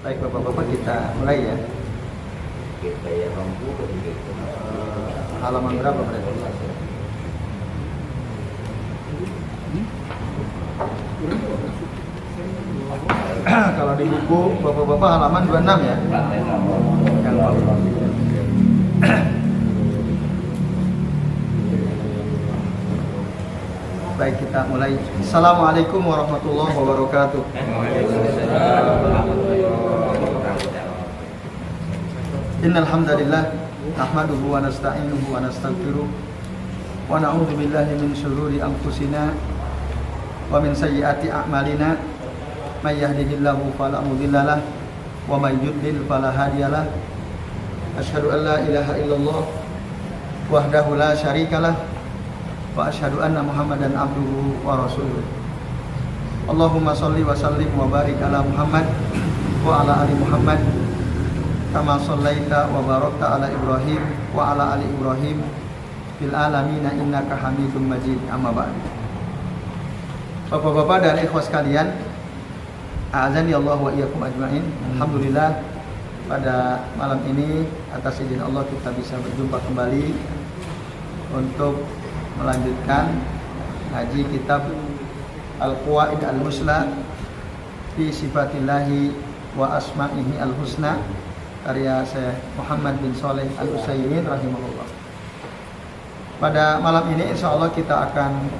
Baik Bapak-Bapak, kita mulai ya. Kita yang mampu Halaman berapa berarti? Kalau di buku Bapak-Bapak halaman 26 ya. Yang bawah. Baik, kita mulai. Assalamualaikum warahmatullahi wabarakatuh. Innal hamdalillah nahmaduhu wa nasta'inuhu wa nastaghfiruh wa na'udzu billahi min shururi anfusina wa min sayyiati a'malina may yahdihillahu fala mudhillalah wa may yudlil fala hadiyalah. Asyhadu an la ilaha illallah wahdahu la syarikalah wa asyhadu anna Muhammadan abduhu wa rasuluh. Allahumma shalli wa sallim wa barik ala Muhammad wa ala ali Muhammad kama shallaita wa barakta ala Ibrahim wa ala ali Ibrahim fil alamin innaka Hamidum Majid. Amma ba'd. Bapak-bapak dan ikhwas sekalian, a'azani Allah wa iyyakum ajmain. Alhamdulillah, pada malam ini atas izin Allah kita bisa berjumpa kembali untuk melanjutkan ngaji kitab Al-Qawaid Al-Musla fi Sifatillahi wa Asma'ihi Al-Husna karya Syekh Muhammad bin Shalih Al-Utsaimin rahimahullah. Pada malam ini insya Allah kita akan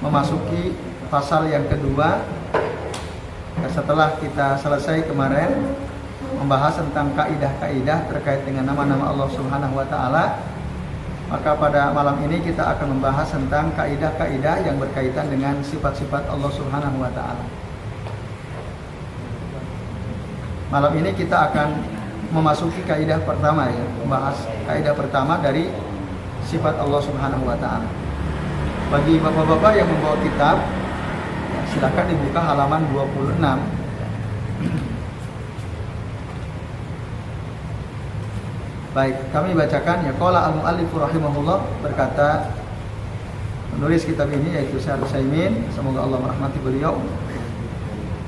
memasuki pasal yang kedua. Setelah kita selesai kemarin membahas tentang kaidah-kaidah terkait dengan nama-nama Allah Subhanahu wa taala, maka pada malam ini kita akan membahas tentang kaidah-kaidah yang berkaitan dengan sifat-sifat Allah Subhanahu wa taala. Malam ini kita akan memasuki kaidah pertama ya, membahas kaidah pertama dari sifat Allah Subhanahu wa taala. Bagi bapak-bapak yang membawa kitab, ya, silakan dibuka halaman 26. Baik, kami bacakan ya. Qala al-muallif rahimahullah, berkata penulis kitab ini yaitu Syekh Utsaimin, semoga Allah merahmati beliau.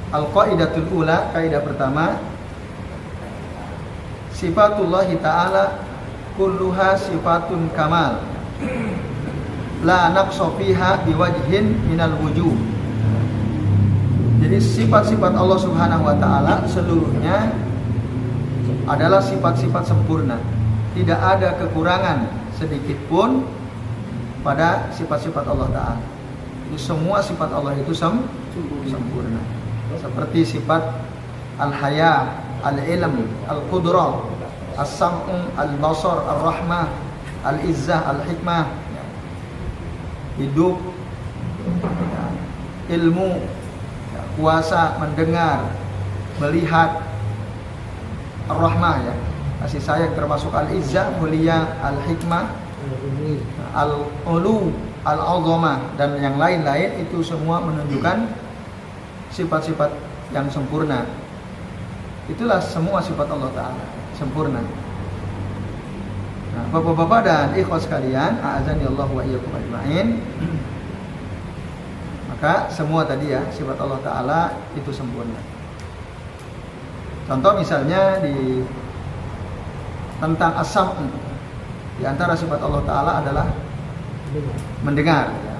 Al-qaidatul ula, kaidah pertama, sifatullah ta'ala kulluha sifatun kamal la naqsa fiha biwajhin minal wujuh. Jadi sifat-sifat Allah Subhanahu wa taala seluruhnya adalah sifat-sifat sempurna. Tidak ada kekurangan sedikit pun pada sifat-sifat Allah Ta'ala. Jadi semua sifat Allah itu sempurna. Seperti sifat al-haya, al-ilm, al-qudrah, as-sam'u, al-basar, al-rahmah, al-izzah, al-hikmah, hidup, ilmu, kuasa, mendengar, melihat, ar-rahmah ya, kasih sayang, termasuk al-izzah, mulia, al-hikmah, al-ulu, al-azamah, dan yang lain-lain. Itu semua menunjukkan sifat-sifat yang sempurna. Itulah semua sifat Allah Ta'ala, sempurna. Nah, bapak-bapak dan ikhwas sekalian, a'azani Allah wa iyyakum ajmain. Maka semua tadi ya, sifat Allah Ta'ala itu sempurna. Contoh misalnya tentang as-sam'u, di antara sifat Allah Ta'ala adalah mendengar ya.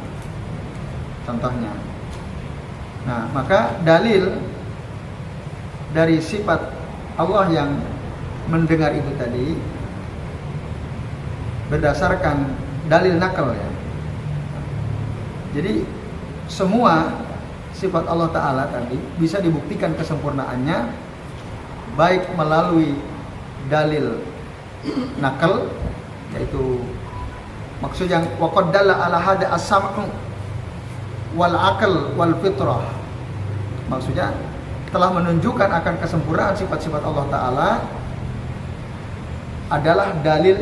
Contohnya. Nah, maka dalil dari sifat Allah yang mendengar itu tadi berdasarkan dalil nakal ya. Jadi semua sifat Allah Ta'ala tadi bisa dibuktikan kesempurnaannya baik melalui dalil nakal, yaitu maksud yang waqad dalla ala hada as-sam'u wal aql wal fitrah, maksudnya telah menunjukkan akan kesempurnaan sifat-sifat Allah Ta'ala adalah dalil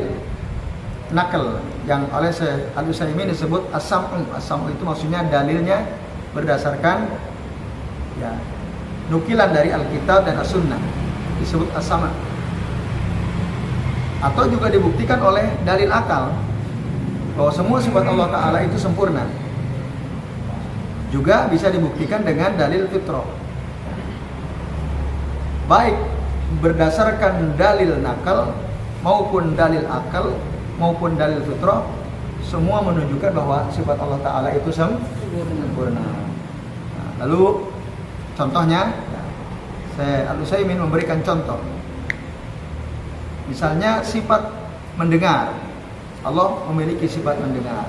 nakal yang oleh Syekh Al-Utsaimin disebut as-sam'u. As-sam'u itu maksudnya dalilnya berdasarkan ya nukilan dari Alkitab dan As-Sunnah, disebut as-sama'. Atau juga dibuktikan oleh dalil akal bahwa semua sifat Allah Ta'ala itu sempurna. Juga bisa dibuktikan dengan dalil fitrah. baik berdasarkan dalil nakal maupun dalil akal maupun dalil fitrah, semua menunjukkan bahwa sifat Allah Ta'ala itu sempurna. Nah, lalu contohnya, saya ingin memberikan contoh. Misalnya sifat mendengar, Allah memiliki sifat mendengar.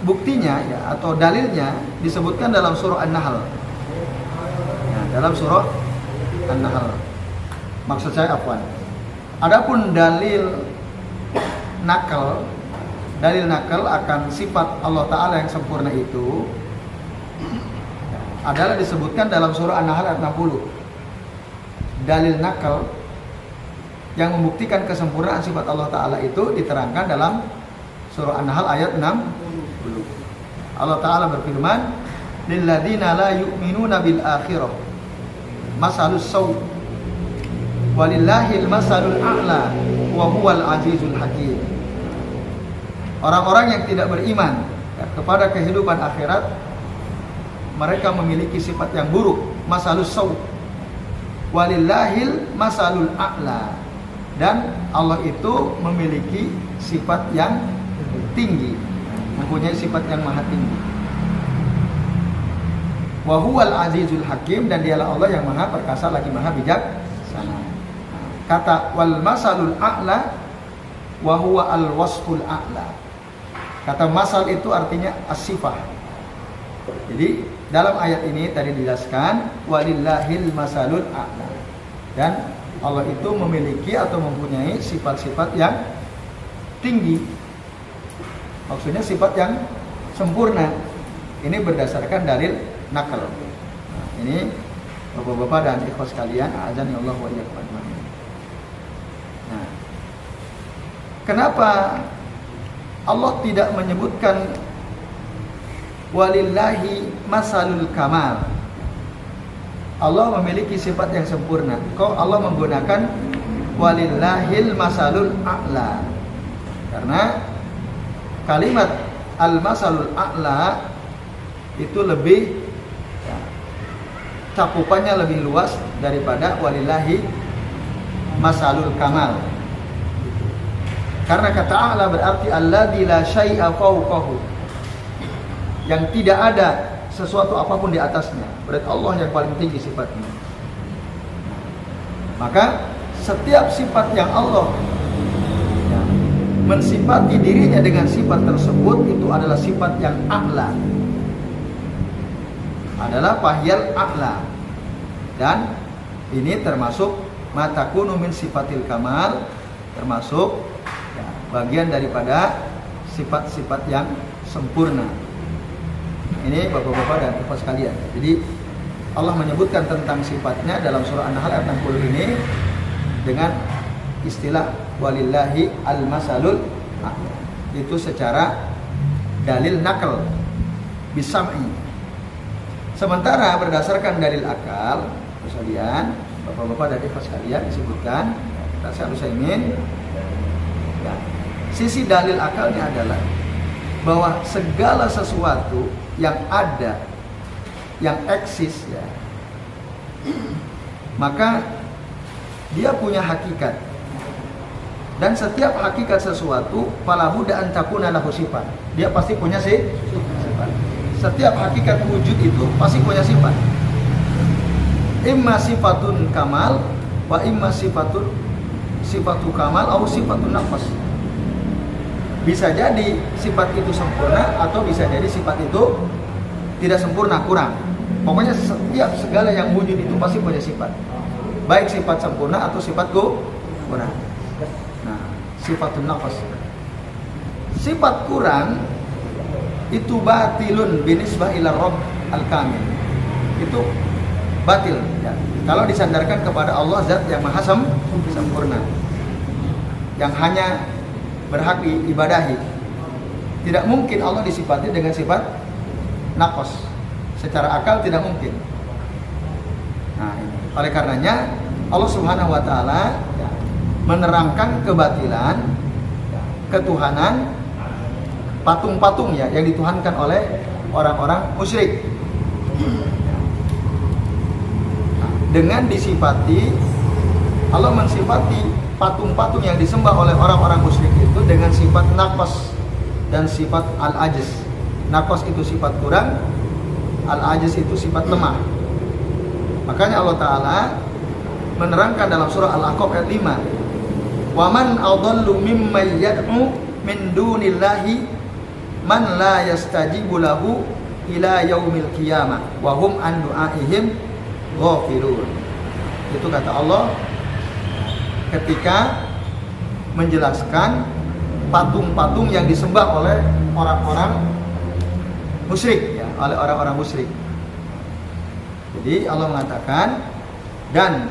Buktinya ya, atau dalilnya disebutkan dalam surah An-Nahl. Ya, dalam surah An-Nahl. Maksud saya afwan. Adapun dalil nakal akan sifat Allah Ta'ala yang sempurna itu adalah disebutkan dalam surah An-Nahl ayat 60. Dalil nakal yang membuktikan kesempurnaan sifat Allah Ta'ala itu diterangkan dalam surah An-Nahl ayat 60. Allah Ta'ala berfirman, lilladzina la yu'minuna bil akhirah masalus saw walillahil masalul a'la wa huwal azizul hakim. Orang-orang yang tidak beriman kepada kehidupan akhirat, mereka memiliki sifat yang buruk, masalus saw, walillahil masalul a'la, dan Allah itu memiliki sifat yang tinggi, mempunyai sifat yang maha tinggi. Wa huwal azizul hakim, dan dialah Allah yang maha perkasa lagi maha bijaksana. Kata wal masalul a'la wa huwa al wasful a'la. Kata masal itu artinya as-sifah. Jadi dalam ayat ini tadi dijelaskan walillahil masalul a'la, dan Allah itu memiliki atau mempunyai sifat-sifat yang tinggi. Maksudnya sifat yang sempurna. Ini berdasarkan dalil nakal. Nah, ini Bapak-bapak dan ikhwas sekalian, azan ya Allah wa iyyakum ajmain. Nah, kenapa Allah tidak menyebutkan walillahi masalul kamal? Allah memiliki sifat yang sempurna. Kok Allah menggunakan walillahil masalul a'la? Karena kalimat al-masalul a'la itu lebih cakupannya lebih luas daripada walillahi masalul kamal. Karena kata a'la berarti alladzi la syai'a fawqahu, yang tidak ada sesuatu apapun di atasnya. Berarti Allah yang paling tinggi sifatnya. Maka setiap sifat yang Allah mensifati dirinya dengan sifat tersebut, itu adalah sifat yang a'la, adalah fahyal a'la. Dan ini termasuk matakunu min sifatil kamal, termasuk bagian daripada sifat-sifat yang sempurna. Ini bapak-bapak dan ibu sekalian. Jadi Allah menyebutkan tentang sifatnya dalam surah An-Nahl ayat 60 ini dengan istilah walillahi al-masalul a'la. Itu secara dalil nakal bisam'i. Sementara berdasarkan dalil akal, sekalian, bapak-bapak dan ibu sekalian, disebutkan saya ingin sisi dalil akalnya adalah bahwa segala sesuatu yang ada, yang eksis ya, maka dia punya hakikat. Dan setiap hakikat sesuatu fala budda an takuna lahu sifat. Dia pasti punya sifat. Setiap hakikat wujud itu pasti punya sifat. Imma sifatun kamal wa imma sifatu kamal atau sifatun naqs. Bisa jadi sifat itu sempurna atau bisa jadi sifat itu tidak sempurna, kurang. Pokoknya setiap segala yang wujud itu pasti punya sifat. Baik sifat sempurna atau sifat kurang. Nah, sifatun naqs. Sifat kurang itu batilun binisbah ila Rabb al-kamil. Itu batil ya, kalau disandarkan kepada Allah zat yang maha sempurna, yang hanya berhak diibadahi. Tidak mungkin Allah disifati dengan sifat naqs. Secara akal tidak mungkin. Nah, ini. Oleh karenanya Allah Subhanahu wa taala ya, menerangkan kebatilan ya, ketuhanan patung-patung ya yang dituhankan oleh orang-orang musyrik. dengan disifati, Allah mensifati patung-patung yang disembah oleh orang-orang musyrik itu dengan sifat naqas dan sifat al-ajiz. Naqas itu sifat kurang, al-ajiz itu sifat lemah. Makanya Allah Ta'ala menerangkan dalam surah Al-Ahqaf ayat 5, "Wa man adallu mimman yad'u min dunillahi man la yastajibu lahu ila yaumil qiyamah wa hum an du'aihim ghafilun." Itu kata Allah ketika menjelaskan patung-patung yang disembah oleh orang-orang musyrik, ya, oleh orang-orang musyrik. Jadi Allah mengatakan, dan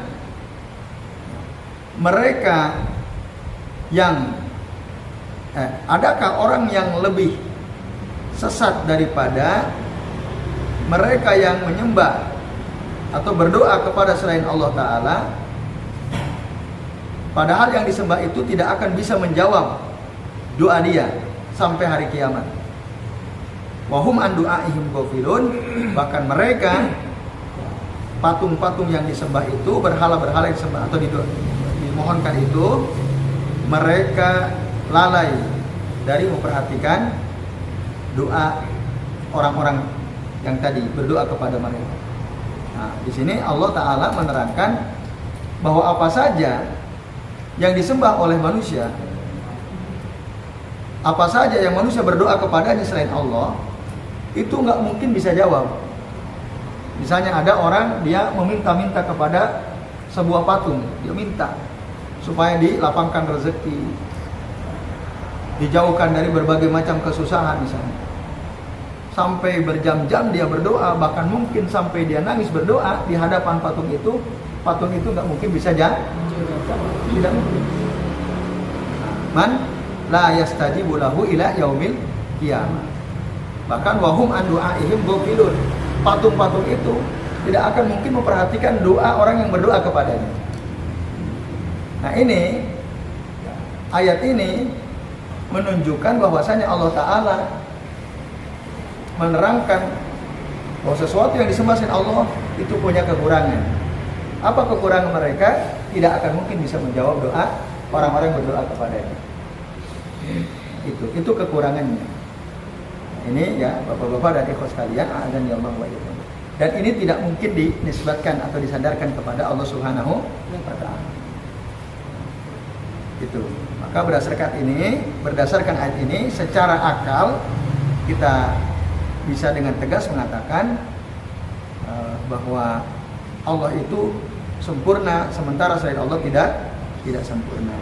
mereka yang adakah orang yang lebih sesat daripada mereka yang menyembah atau berdoa kepada selain Allah Ta'ala, padahal yang disembah itu tidak akan bisa menjawab doa dia sampai hari kiamat. Wahum an du'aihim ghafilun, bahkan mereka patung-patung yang disembah itu, berhala-berhala yang disembah atau dimohonkan itu, mereka lalai dari memperhatikan doa orang-orang yang tadi berdoa kepada mereka. Nah, di sini Allah Ta'ala menerangkan bahwa apa saja yang disembah oleh manusia, apa saja yang manusia berdoa kepadanya selain Allah, itu nggak mungkin bisa jawab. Misalnya ada orang dia meminta-minta kepada sebuah patung, dia minta supaya dilapangkan rezeki, dijauhkan dari berbagai macam kesusahan misalnya. Sampai berjam-jam dia berdoa, bahkan mungkin sampai dia nangis berdoa di hadapan patung itu nggak mungkin bisa jawab. Tidak mungkin. Man la yastajibu lahu ila yaumil qiyamah. Bahkan wahum an du'aihim ghafilun. Patung-patung itu tidak akan mungkin memperhatikan doa orang yang berdoa kepadanya. Nah, ini ayat ini menunjukkan bahwasanya Allah Ta'ala menerangkan bahwa sesuatu yang disembah selain Allah itu punya kekurangan. Apa kekurangan mereka? Tidak akan mungkin bisa menjawab doa orang-orang yang berdoa kepadanya. Itu kekurangannya. Ini ya Bapak-bapak dan ikhwas sekalian, azan ya Allah wa iyyakum. Dan ini tidak mungkin dinisbatkan atau disandarkan kepada Allah Subhanahu wa Ta'ala. Itu. Maka berdasarkan ayat ini, secara akal kita bisa dengan tegas mengatakan bahwa Allah itu sempurna, sementara selain Allah tidak sempurna.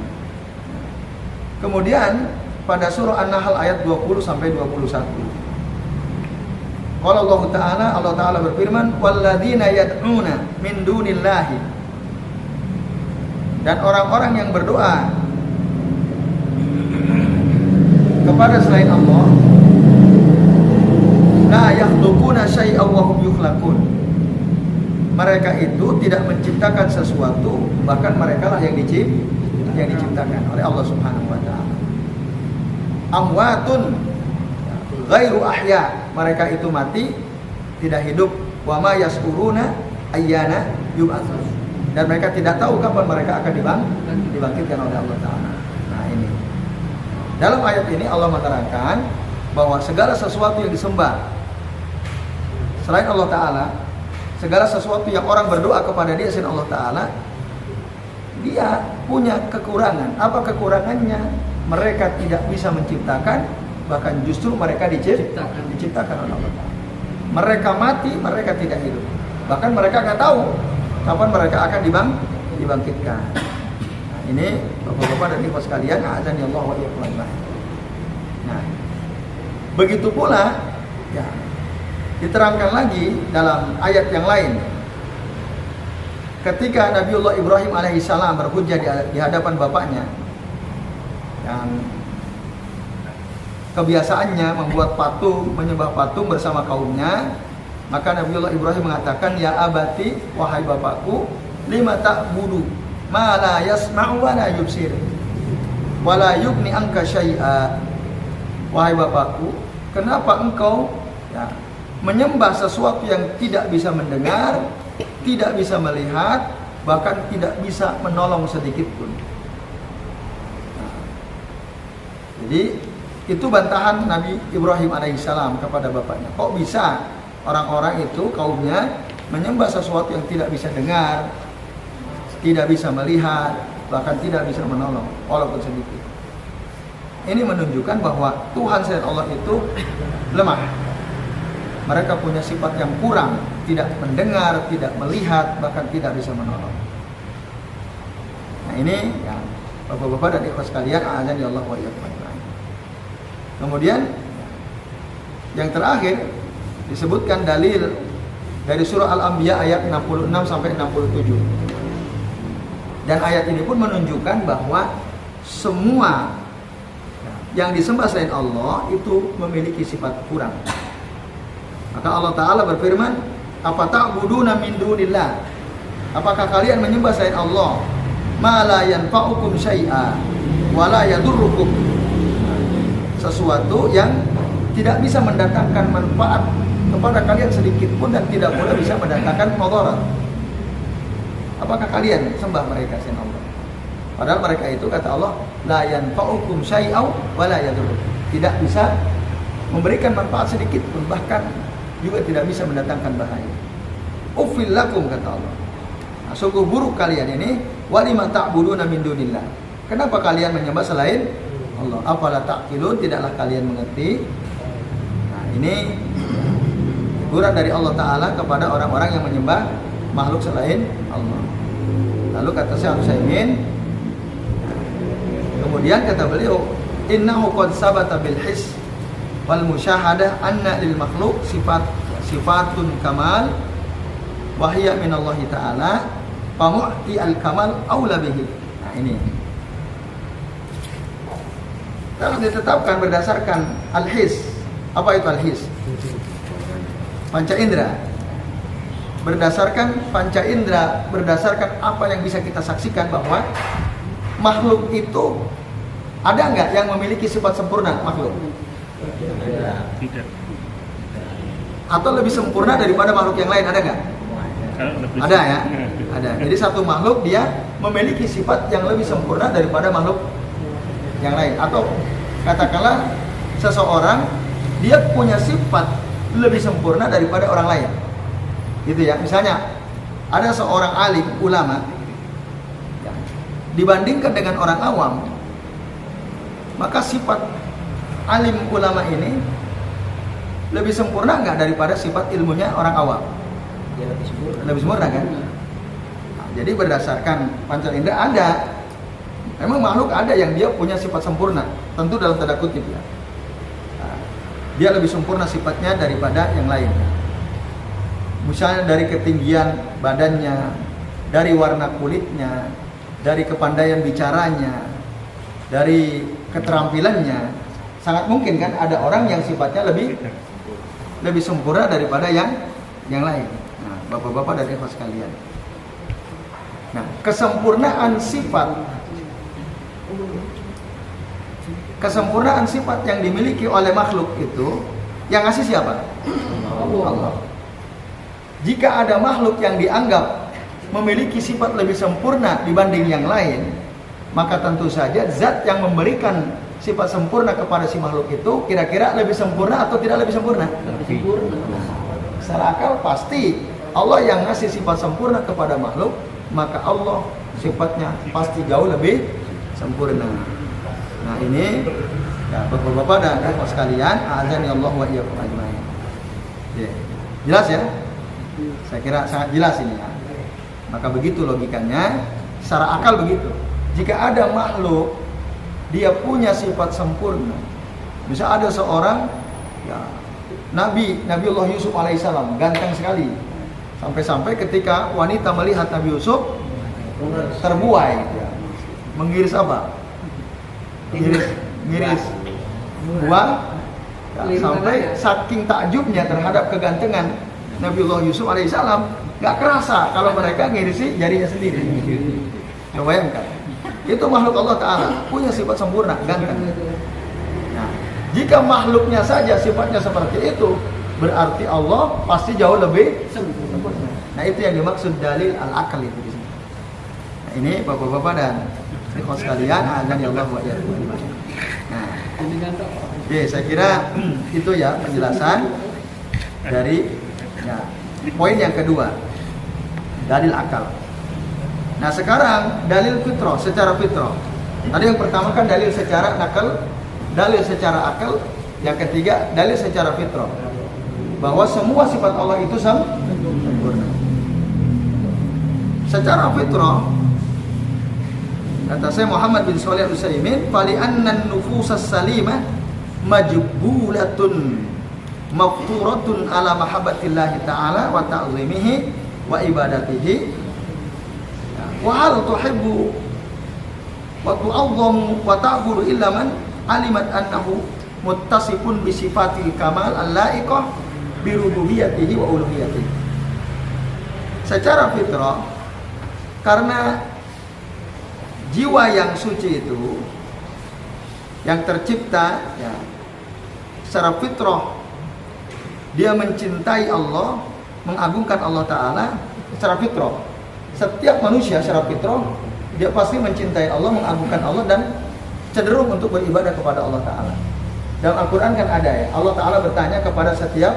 Kemudian pada surah An-Nahl ayat 20 sampai 21. Qala Allah Ta'ala berfirman, "Walladzina yad'una min dunillahi." Dan orang-orang yang berdoa kepada selain Allah, la yakhluquna syai'an wa hum yukhlaqun. Mereka itu tidak menciptakan sesuatu, bahkan mereka lah yang diciptakan oleh Allah Subhanahu wa Ta'ala. Amwatun ghairu ahya, mereka itu mati, tidak hidup. Wa ma yas'uruna ayyana yub'atsun, dan mereka tidak tahu kapan mereka akan dibangkitkan oleh Allah Ta'ala. Nah, ini dalam ayat ini Allah menerangkan bahwa segala sesuatu yang disembah selain Allah Ta'ala, segala sesuatu yang orang berdoa kepada dia selain Allah Ta'ala, dia punya kekurangan. Apa kekurangannya? Mereka tidak bisa menciptakan, bahkan justru mereka diciptakan oleh Allah Ta'ala. Mereka mati, mereka tidak hidup. Bahkan mereka nggak tahu kapan mereka akan dibangkitkan. Nah, ini Bapak-bapak dan ibu sekalian, azan ya Allah wa iyyakum. Nah, begitu pula ya, diterangkan lagi dalam ayat yang lain. Ketika Nabiullah Ibrahim alaihissalam berhujjah di hadapan bapaknya, yang kebiasaannya membuat patung, menyembah patung bersama kaumnya, maka Nabiullah Ibrahim mengatakan, "Ya abati, wahai bapakku, lima ta'budu ma la yasma'u wa la yubsir wa la yughni anka syai'a." Wahai bapakku, kenapa engkau menyembah sesuatu yang tidak bisa mendengar tidak bisa melihat, bahkan tidak bisa menolong sedikit pun. Nah, jadi itu bantahan Nabi Ibrahim alaihissalam kepada bapaknya. Kok bisa orang-orang itu kaumnya menyembah sesuatu yang tidak bisa dengar, tidak bisa melihat, bahkan tidak bisa menolong walaupun sedikit. Ini menunjukkan bahwa Tuhan selain Allah itu lemah. Mereka punya sifat yang kurang, tidak mendengar, tidak melihat, bahkan tidak bisa menolong. Nah ini ya, Bapak-bapak dan ikhwas sekalian, azan ya Allah wa iyyakum. Kemudian yang terakhir disebutkan dalil dari surah Al-Anbiya ayat 66 sampai 67. Dan ayat ini pun menunjukkan bahwa semua yang disembah selain Allah itu memiliki sifat kurang. Maka Allah Ta'ala berfirman, apa ta'buduna min dunillah? Apakah kalian menyembah selain Allah? Ma la yanfa'ukum syai'a wa la yadurrukum. Sesuatu yang tidak bisa mendatangkan manfaat kepada kalian sedikit pun dan tidak pula bisa mendatangkan mudarat. Apakah kalian sembah mereka selain Allah? Padahal mereka itu kata Allah, la yanfa'ukum syai'au wa la yadurrukum. Tidak bisa memberikan manfaat sedikit pun, bahkan juga tidak bisa mendatangkan bahaya. Uffil lakum kata Allah. Nah, sungguh buruk kalian ini, walima ta'buduna min dunillah. Kenapa kalian menyembah selain Allah? Afala ta'qilun, tidaklah kalian mengerti? Nah, ini teguran dari Allah Ta'ala kepada orang-orang yang menyembah makhluk selain Allah. Lalu kata Syekh Utsaimin, kemudian kata beliau, innahu qad sabata bil his wal musyahadah anna lil makhluk sifatun kamal wa hiya min Allah Ta'ala fa mu'ti al kamal aula bihi. Nah ini telah ditetapkan berdasarkan al his. Apa itu al his? Panca indera. Berdasarkan panca indera, berdasarkan apa yang bisa kita saksikan bahwa makhluk itu ada nggak yang memiliki sifat sempurna makhluk? Tidak. Atau lebih sempurna daripada makhluk yang lain, ada nggak? Ada ya, ada. Jadi satu makhluk dia memiliki sifat yang lebih sempurna daripada makhluk yang lain. Atau katakanlah seseorang dia punya sifat lebih sempurna daripada orang lain, gitu ya. Misalnya ada seorang alim ulama dibandingkan dengan orang awam, maka sifat alim ulama ini lebih sempurna nggak daripada sifat ilmunya orang awam? Ya, lebih sempurna kan? Nah, jadi berdasarkan panca indera ada, memang makhluk ada yang dia punya sifat sempurna, tentu dalam tanda kutip ya. Nah, dia lebih sempurna sifatnya daripada yang lain. Misalnya dari ketinggian badannya, dari warna kulitnya, dari kepandaian bicaranya, dari keterampilannya, sangat mungkin kan ada orang yang sifatnya lebih sempurna daripada yang lain. Nah, bapak-bapak dan ikhwas sekalian. Nah, kesempurnaan sifat yang dimiliki oleh makhluk itu yang ngasih siapa? Allah. Jika ada makhluk yang dianggap memiliki sifat lebih sempurna dibanding yang lain, maka tentu saja zat yang memberikan sifat sempurna kepada si makhluk itu kira-kira lebih sempurna atau tidak lebih sempurna? lebih sempurna. Secara akal pasti Allah yang ngasih sifat sempurna kepada makhluk, maka Allah sifatnya pasti jauh lebih sempurna. Nah ini ya, bapak-bapak dan ibu sekalian, azan ya Allah wa iyyakum ajmain. Jelas ya? Saya kira sangat jelas ini ya. Maka begitu logikanya, secara akal begitu. Jika ada makhluk dia punya sifat sempurna, misal ada seorang ya, Nabiullah Yusuf alaihissalam ganteng sekali, sampai-sampai ketika wanita melihat Nabi Yusuf terbuai, ya. Mengiris apa? Ngiris buah, ya, sampai saking takjubnya terhadap kegantengan Nabiullah Yusuf alaihissalam, gak kerasa kalau mereka ngirisi jarinya sendiri. Coba bayangkan, itu makhluk Allah Ta'ala punya sifat sempurna, ganteng. Nah, jika makhluknya saja sifatnya seperti itu, berarti Allah pasti jauh lebih sempurna. Nah, itu yang dimaksud dalil al-akal itu di sini. Nah, ini Bapak-bapak dan ikhwan sekalian, azan ya Allah wa iyyakum. Nah, oke, saya kira itu ya penjelasan dari ya, poin yang kedua, dalil akal. Nah, sekarang dalil fitrah, secara fitrah. Tadi yang pertama kan dalil secara nakal, dalil secara akal. Yang ketiga, dalil secara fitrah. Bahwa semua sifat Allah itu sempurna. Secara fitrah, kata saya Muhammad bin Shalih Al-Utsaimin, "Fali annan nufusas salimah majbulatun mafturatun ala mahabbatillahi ta'ala wa ta'zimihi wa ibadatihi wa hal tuhibbu wa tu'azzamu wa ta'budu illa man alimat annahu muttasifun bi sifatil kamal al-laiqah bi rububiyyatihi wa uluhiyyatihi." Secara fitrah, karena jiwa yang suci itu yang tercipta ya, secara fitrah dia mencintai Allah, mengagungkan Allah Ta'ala secara fitrah. Setiap manusia secara fitrah dia pasti mencintai Allah, mengagungkan Allah dan cenderung untuk beribadah kepada Allah Ta'ala. Dalam Al-Quran kan ada ya, Allah Ta'ala bertanya kepada setiap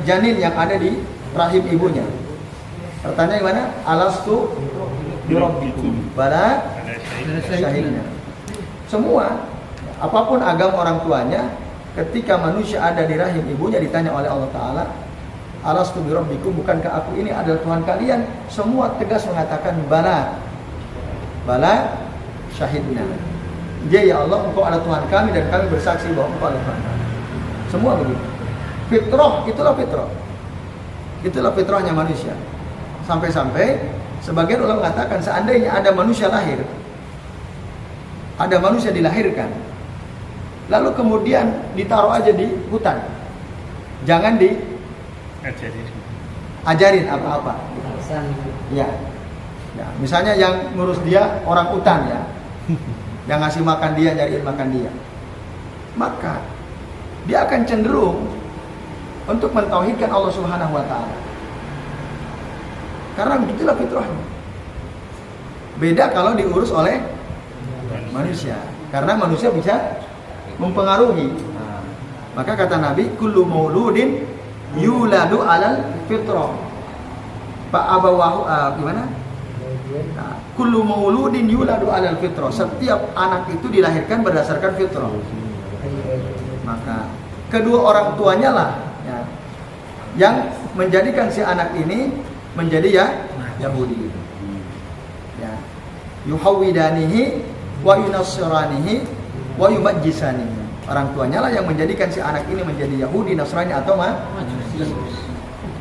janin yang ada di rahim ibunya. Pertanyaan gimana? Alastu birabbikum? Bala syahidna. Semua, apapun agama orang tuanya, ketika manusia ada di rahim ibunya ditanya oleh Allah Ta'ala, alastu birabbikum, bukankah aku ini adalah Tuhan kalian? Semua tegas mengatakan bala, bala syahidna. Ya Allah, engkau adalah Tuhan kami dan kami bersaksi bahwa engkau adalah Tuhan kami. Semua begitu. Fitrah, itulah fitrah. Itulah fitrahnya manusia. Sampai-sampai sebagian ulama mengatakan seandainya ada manusia lahir, ada manusia dilahirkan, lalu kemudian ditaruh aja di hutan, jangan diajarin apa-apa. Ya, ya, misalnya yang ngurus dia orang hutan ya, yang ngasih makan dia, nyariin makan dia, maka dia akan cenderung untuk mentauhidkan Allah Subhanahu wa Ta'ala. Karena begitulah fitrahnya. Beda kalau diurus oleh manusia, karena manusia bisa mempengaruhi. Maka kata Nabi, kullu mauludin yuladu alal fitrah. Pak abawahu gimana? Kullu mauludin yuladu alal fitrah. Setiap anak itu dilahirkan berdasarkan fitrah. Maka kedua orang tuanya lah ya, yang menjadikan si anak ini menjadi ya Yahudi. Ya. Yuhawidanihi wa yunassiranihi wa yumajjisanihi. Orang tuanya lah yang menjadikan si anak ini menjadi Yahudi, Nasrani atau Majusi.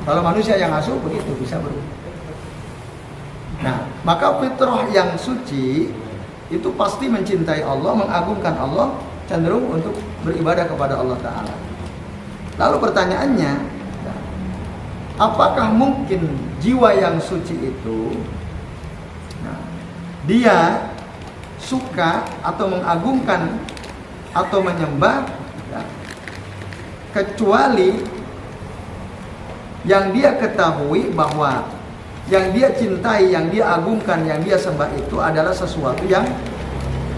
Kalau manusia yang asuh begitu bisa berubah. Nah, maka fitrah yang suci itu pasti mencintai Allah, mengagungkan Allah, cenderung untuk beribadah kepada Allah Ta'ala. Lalu pertanyaannya, apakah mungkin jiwa yang suci itu dia suka atau mengagungkan atau menyembah kecuali yang dia ketahui bahwa yang dia cintai, yang dia agungkan, yang dia sembah itu adalah sesuatu yang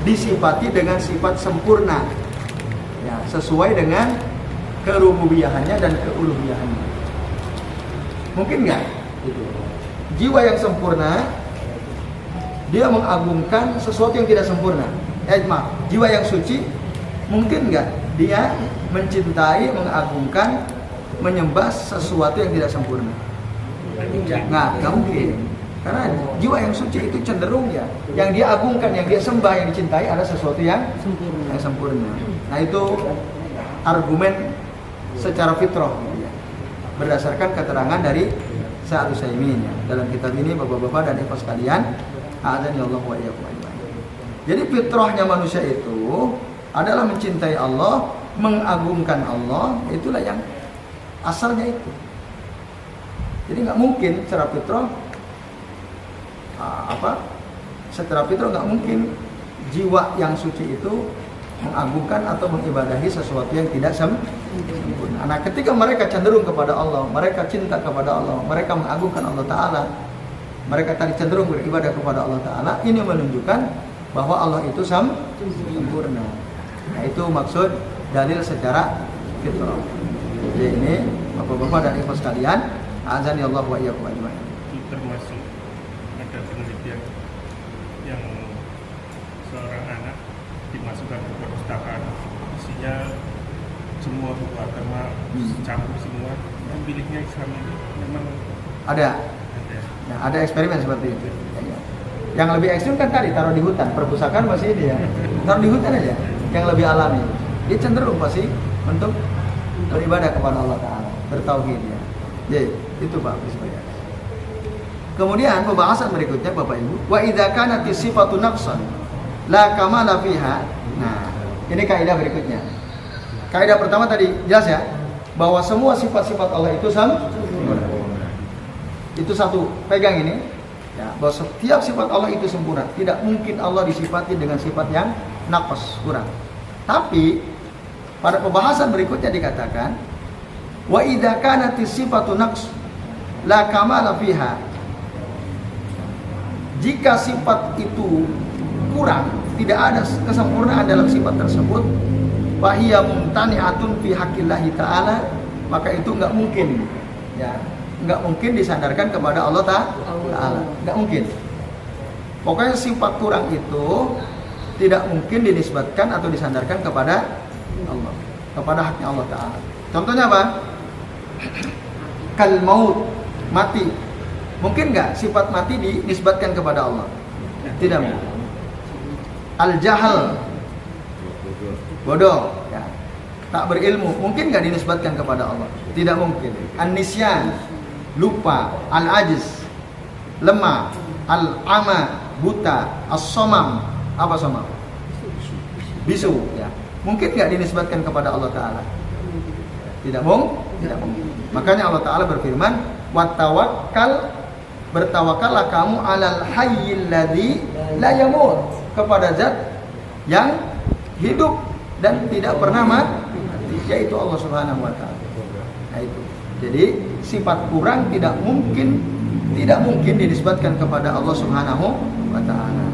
disifati dengan sifat sempurna ya, sesuai dengan kerububiyahannya dan keuluhiyahannya. Mungkin nggak? Jiwa yang sempurna dia mengagungkan sesuatu yang tidak sempurna. Maaf, jiwa yang suci mungkin nggak dia mencintai, mengagungkan, menyembah sesuatu yang tidak sempurna? Nggak mungkin. Karena jiwa yang suci itu cenderung ya, yang dia agungkan, yang dia sembah, yang dicintai adalah sesuatu yang sempurna. Nah itu argumen secara fitrah ya, berdasarkan keterangan dari Syekh Al-Utsaimin ya, dalam kitab ini bapak-bapak dan ibu sekalian, a'adzani Allah wa iyyakum ajmain. Jadi fitrahnya manusia itu adalah mencintai Allah, mengagungkan Allah, itulah yang asalnya itu. Jadi nggak mungkin secara fitrah secara fitrah nggak mungkin jiwa yang suci itu mengagungkan atau mengibadahi sesuatu yang tidak sempurna. Nah, ketika mereka cenderung kepada Allah, mereka cinta kepada Allah, mereka mengagungkan Allah Ta'ala, mereka tadi cenderung beribadah kepada Allah Ta'ala, ini menunjukkan bahwa Allah itu sempurna. Nah, itu maksud dalil secara fitrah. Jadi ini Bapak-bapak dan Ibu sekalian, azan ya Allah wa iyyakum ajmain. Itu termasuk ada penelitian yang seorang anak dimasukkan ke perpustakaan, isinya semua buku agama campur semua, yang pilihnya Islam itu memang Ada. ada. Nah, ada eksperimen seperti itu. Yang lebih ekstrim kan tadi taruh di hutan, perpustakaan masih ini ya. Taruh di hutan aja. Yang lebih alami, dia cenderung pasti untuk beribadah kepada Allah Ta'ala, bertauhid ya. Jadi itu Pak Bismillah. Kemudian pembahasan berikutnya Bapak Ibu, wa idza kanat sifatu naqsan la kamala fiha. Nah, ini kaidah berikutnya. Kaidah pertama tadi jelas ya, bahwa semua sifat-sifat Allah itu sempurna. Itu satu, pegang ini. Ya, bahwa setiap sifat Allah itu sempurna. Tidak mungkin Allah disifati dengan sifat yang naqas, kurang. Tapi pada pembahasan berikutnya dikatakan wa idza kanat sifatu naqs la kamala fiha. Jika sifat itu kurang, tidak ada kesempurnaan dalam sifat tersebut, fahiya mumtani'atun fi haqqillahi ta'ala, maka itu enggak mungkin ya, enggak mungkin disandarkan kepada Allah Ta'ala, enggak mungkin. Pokoknya sifat kurang itu tidak mungkin dinisbatkan atau disandarkan kepada Allah, kepada haknya Allah Ta'ala. Contohnya apa? Kal maut, mati. Mungkin nggak sifat mati dinisbatkan kepada Allah? Tidak mungkin. Al jahal, bodoh, ya. Tak berilmu, mungkin nggak dinisbatkan kepada Allah? Tidak mungkin. An nisyan, lupa. Al ajiz, lemah. Al ama, buta. As somam, apa somam? Bisu, ya. Mungkin nggak dinisbatkan kepada Allah Ta'ala? Tidak mungkin. Makanya Allah Ta'ala berfirman, wattawakkal, bertawakallah kamu alal hayyil ladzi la yamut, kepada zat yang hidup dan tidak pernah mati, yaitu Allah Subhanahu wa Ta'ala. Nah itu. Jadi sifat kurang tidak mungkin dinisbatkan kepada Allah Subhanahu wa Ta'ala.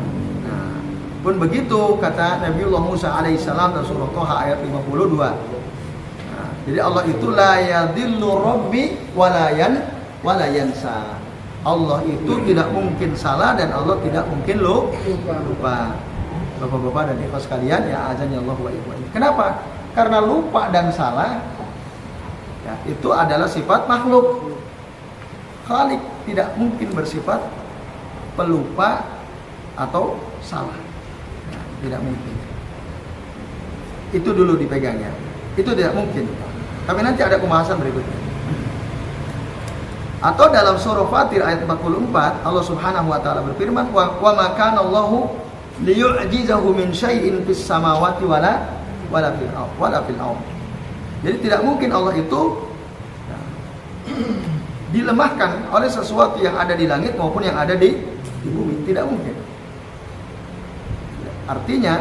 Pun begitu kata Nabiullah Musa alaihissalam dalam surah Thaha ayat 52. Nah, jadi Allah itu la yadhillu rabbi wala yansa. Allah itu tidak mungkin salah dan Allah tidak mungkin lupa. Bapak-bapak dan ibu sekalian, ya azan ya Allah wa iyyakum. Kenapa? Karena lupa dan salah ya, itu adalah sifat makhluk. Khalik tidak mungkin bersifat pelupa atau salah. Tidak mungkin. Itu dulu dipegangnya. Itu tidak mungkin. Tapi nanti ada pembahasan berikutnya. Atau dalam surah Fatir ayat 44, Allah Subhanahu wa taala berfirman, "Wa ma kana Allahu liyu'jizahu min syai'in fis samawati wala fil ardh." Jadi tidak mungkin Allah itu dilemahkan oleh sesuatu yang ada di langit maupun yang ada di bumi. Tidak mungkin. Artinya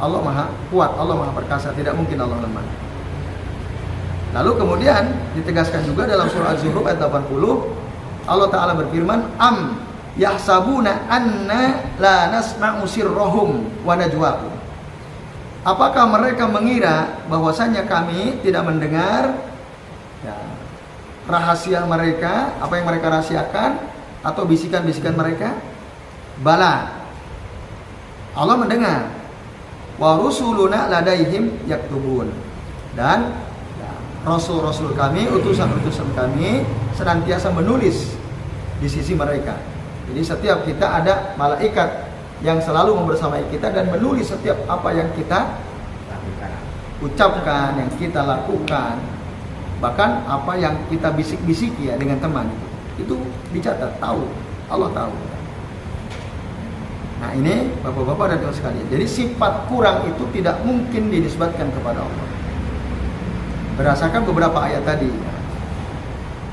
Allah maha kuat, Allah maha perkasa, tidak mungkin Allah lemah. Lalu kemudian ditegaskan juga dalam surah Az-Zukhruf ayat 80, Allah Ta'ala berfirman, am yahsabuna anna la nasma'u sirrahum wa najwahum. Apakah mereka mengira bahwasanya kami tidak mendengar ya, rahasia mereka, apa yang mereka rahasiakan atau bisikan-bisikan mereka? Bala, Allah mendengar. Wa rusuluna ladaihim yaktubun. Dan rasul-rasul kami, utusan-utusan kami senantiasa menulis di sisi mereka. Jadi setiap kita ada malaikat yang selalu membersamai kita dan menulis setiap apa yang kita ucapkan, yang kita lakukan, bahkan apa yang kita bisik-bisiki ya dengan teman, itu dicatat, tahu, Allah tahu. Nah ini bapak-bapak dan ibu sekalian. Jadi sifat kurang itu tidak mungkin dinisbatkan kepada Allah. Berdasarkan beberapa ayat tadi.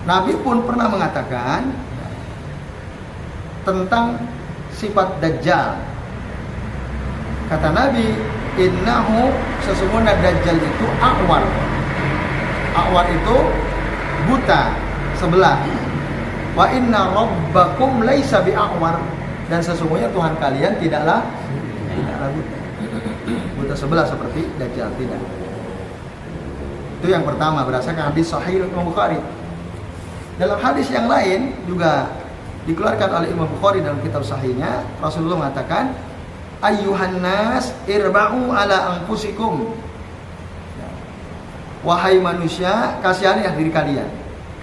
Nabi pun pernah mengatakan tentang sifat Dajjal. Kata Nabi, innahu sesungguhnya Dajjal itu a'war. A'war itu buta sebelah. Wa inna rabbakum laisa bi'a'war, dan sesungguhnya Tuhan kalian tidaklah buta sebelah seperti Dajjal, tidak. Itu yang pertama berdasarkan hadis sahih Imam Bukhari. Dalam hadis yang lain juga dikeluarkan oleh Imam Bukhari dalam kitab sahihnya, Rasulullah mengatakan, ayyuhan nas irba'u ala anfusikum. Wahai manusia, kasihanilah diri kalian.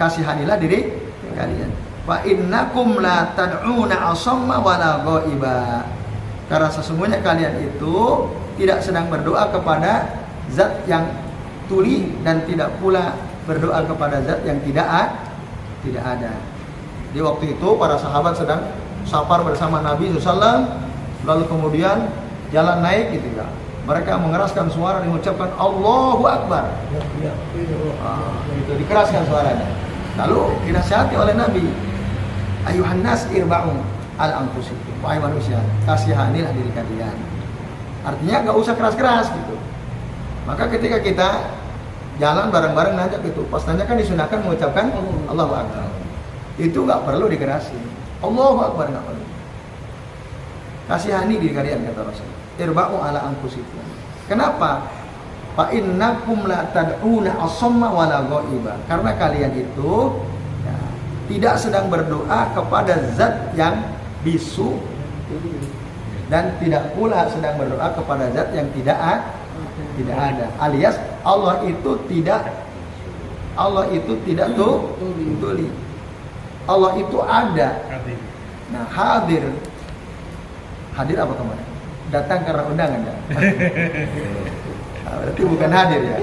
Kasihanilah diri kalian. Fa innakum la tad'una asamma wala ghaiba. Karena sesungguhnya kalian itu tidak sedang berdoa kepada zat yang tuli dan tidak pula berdoa kepada zat yang tidak ada. Di waktu itu para sahabat sedang safar bersama Nabi SAW, lalu kemudian jalan naik gitu ya. Mereka mengeraskan suara dan mengucapkan Allahu Akbar. Itu dikeraskan suaranya. Lalu dinasihati oleh Nabi, ayuhan nas irba'u al anfusikum. Wahai manusia, kasihanilah diri kalian. Artinya nggak usah keras-keras gitu. Maka ketika kita jalan bareng-bareng nanti gitu, pas nanya kan disunahkan mengucapkan Allahu Akbar. Itu nggak perlu dikerasin. Allahu Akbar nggak perlu. Kasihani diri kalian, kata Rasul. Irba'u ala anfusikum. Kenapa? Fa innakum la tad'una asamma wala ghaiba. Karena kalian itu ya, tidak sedang berdoa kepada zat yang bisu dan tidak pula sedang berdoa kepada zat yang tidak ada. Alias Allah itu tidak tuli. Allah itu ada. Nah, hadir apa kemarin? Datang karena undangan ya. Nah, berarti bukan hadir ya.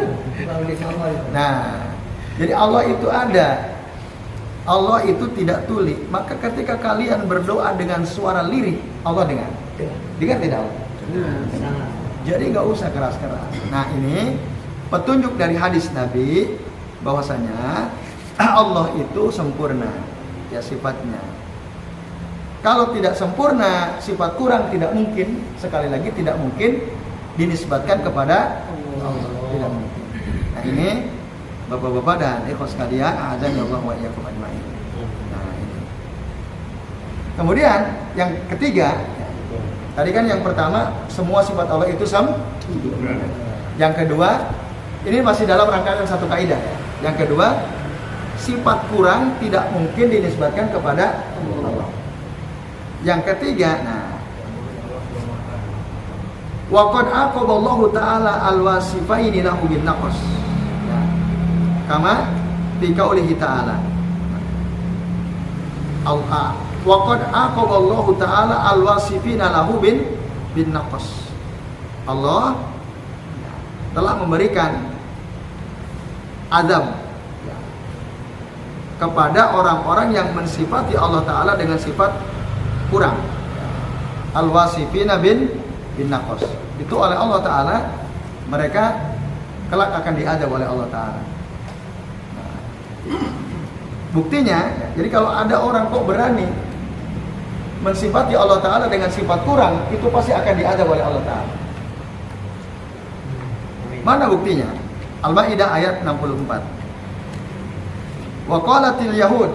Nah, jadi Allah itu ada. Allah itu tidak tuli. Maka ketika kalian berdoa dengan suara lirih, Allah dengar. Dengar tidak Allah? Jadi nggak usah keras-keras. Nah, ini petunjuk dari hadis Nabi bahwasanya Allah itu sempurna ya sifatnya. Kalau tidak sempurna, sifat kurang tidak mungkin, sekali lagi tidak mungkin dinisbatkan kepada Allah. Tidak mungkin. Nah, ini Bapak-bapak dan ikhwas sekalian, a'adzani Allah wa iyyakum ajma'in. Nah, ini. Kemudian yang ketiga, tadi kan yang pertama semua sifat Allah itu sempurna. Yang kedua, ini masih dalam rangkaian satu kaidah. Yang kedua, sifat kurang tidak mungkin dinisbatkan kepada Allah. Yang ketiga, nah, wa qad aqaballahu ta'ala al-wasifaini lahu bin naqs. Ya. Kama fi qaulihi ta'ala. Wa qad aqaballahu ta'ala al-wasifina lahu bin naqs. Allah telah memberikan azab kepada orang-orang yang mensifati Allah Ta'ala dengan sifat kurang. Al-wasifina bin naqs. Itu oleh Allah Ta'ala, mereka kelak akan diadab oleh Allah Ta'ala. Nah, buktinya, jadi kalau ada orang kok berani mensifati Allah Ta'ala dengan sifat kurang, itu pasti akan diadab oleh Allah Ta'ala. Mana buktinya? Al-Maidah ayat 64. Wa qalatil yahud,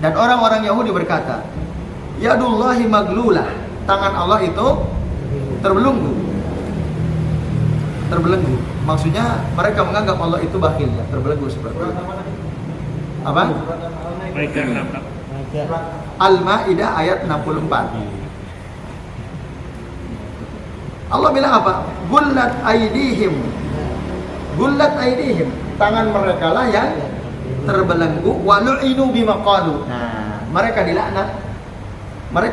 dan orang-orang Yahudi berkata, yadullahi maglulah, tangan Allah itu terbelenggu. Maksudnya mereka menganggap Allah itu bakhil, ya, terbelenggu seperti itu. Apa? Al-Maidah ayat 64. Allah bilang apa? Gullat aydihim, tangan mereka lah yang terbelenggu. Walu'inu bima qalu. Nah, mereka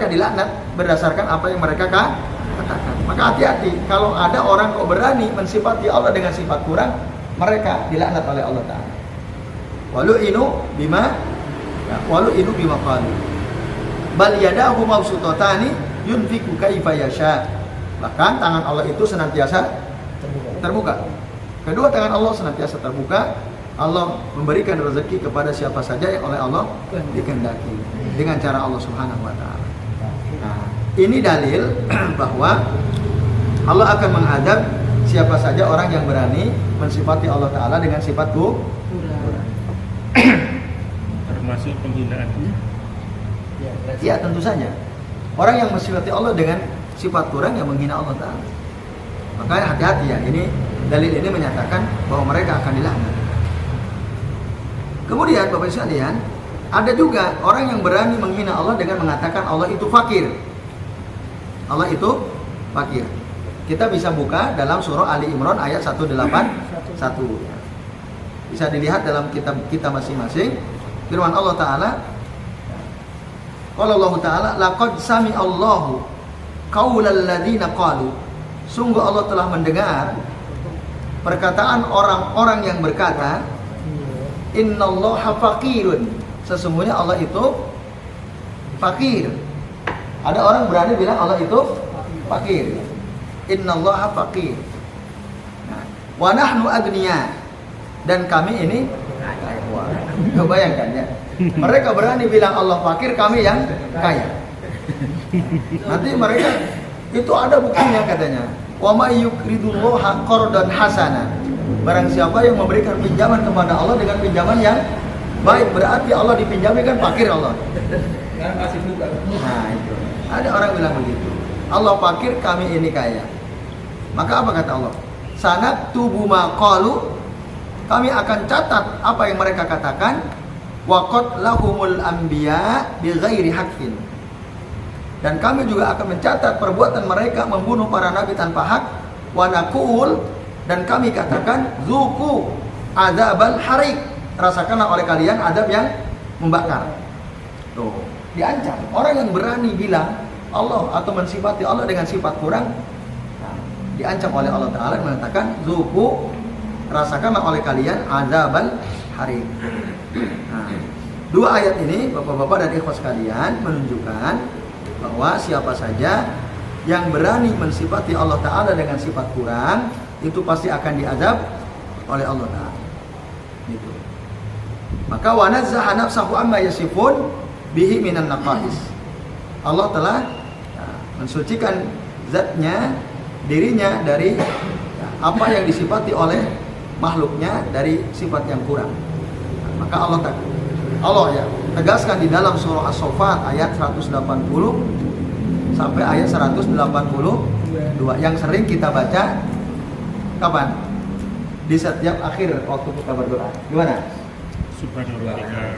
dilaknat berdasarkan apa yang mereka katakan. Maka hati-hati kalau ada orang kok berani mensifati Allah dengan sifat kurang, mereka dilaknat oleh Allah Ta'ala. Walu'inu bima qalu. Bal yadahu mabsutatani yunfiqu kaifa yasha. Bahkan tangan Allah itu senantiasa terbuka. Kedua tangan Allah senantiasa terbuka. Allah memberikan rezeki kepada siapa saja yang oleh Allah dikehendaki dengan cara Allah Subhanahu wa taala. Nah, ini dalil bahwa Allah akan mengadab siapa saja orang yang berani mensifati Allah Ta'ala dengan sifat kurang. Termasuk penghinaan. Ya tentu saja. Orang yang mensifati Allah dengan sifat kurang yang menghina Allah Ta'ala. Makanya hati-hati ya, ini dalil ini menyatakan bahwa mereka akan dilaknat. Kemudian Bapak Ibu sekalian, ada juga orang yang berani menghina Allah dengan mengatakan Allah itu fakir. Allah itu fakir. Kita bisa buka dalam surah Ali Imran ayat 181. Bisa dilihat dalam kitab kita masing-masing. Firman Allah Ta'ala, qala Allah Ta'ala, laqad sami'allahu qaulal ladzina qalu. Sungguh Allah telah mendengar perkataan orang-orang yang berkata, innallaha faqirun. Sesungguhnya Allah itu fakir. Ada orang berani bilang Allah itu fakir. Innallaha faqir. Wa nahnu agniya. Dan kami ini kaya. Bayangkan ya. Mereka berani bilang Allah fakir, kami yang kaya. Nanti mereka itu ada buktinya katanya. Wa may yukridullaha qardan hasana. Barang siapa yang memberikan pinjaman kepada Allah dengan pinjaman yang baik, berarti Allah dipinjami kan fakir Allah. Nah itu. Ada orang bilang begitu. Allah fakir, kami ini kaya. Maka apa kata Allah? Sanaktubu ma qalu. Kami akan catat apa yang mereka katakan. Wa qatlahumul anbiya bighairi haqqin. Dan kami juga akan mencatat perbuatan mereka membunuh para nabi tanpa hak. Wa naqul, dan kami katakan zuku adzabal harik. Rasakanlah oleh kalian adab yang membakar. Tuh, diancam. Orang yang berani bilang Allah atau mensifati Allah dengan sifat kurang, diancam oleh Allah Ta'ala mengatakan zuku, rasakanlah oleh kalian adzabal harik. Nah, dua ayat ini Bapak-bapak dan ikhwas sekalian menunjukkan bahwa siapa saja yang berani mensifati Allah Ta'ala dengan sifat kurang, itu pasti akan diazab oleh Allah Ta'ala. Gitu. Maka wa nazzaha nafsahu amma yasifun bihi minan naqais. Allah telah mensucikan zatnya, dirinya dari apa yang disifati oleh makhluknya dari sifat yang kurang. Maka Allah ya tegaskan di dalam surah As-Saffat ayat 180 sampai ayat 182 yang sering kita baca kapan? Di setiap akhir waktu kita berdoa. Gimana?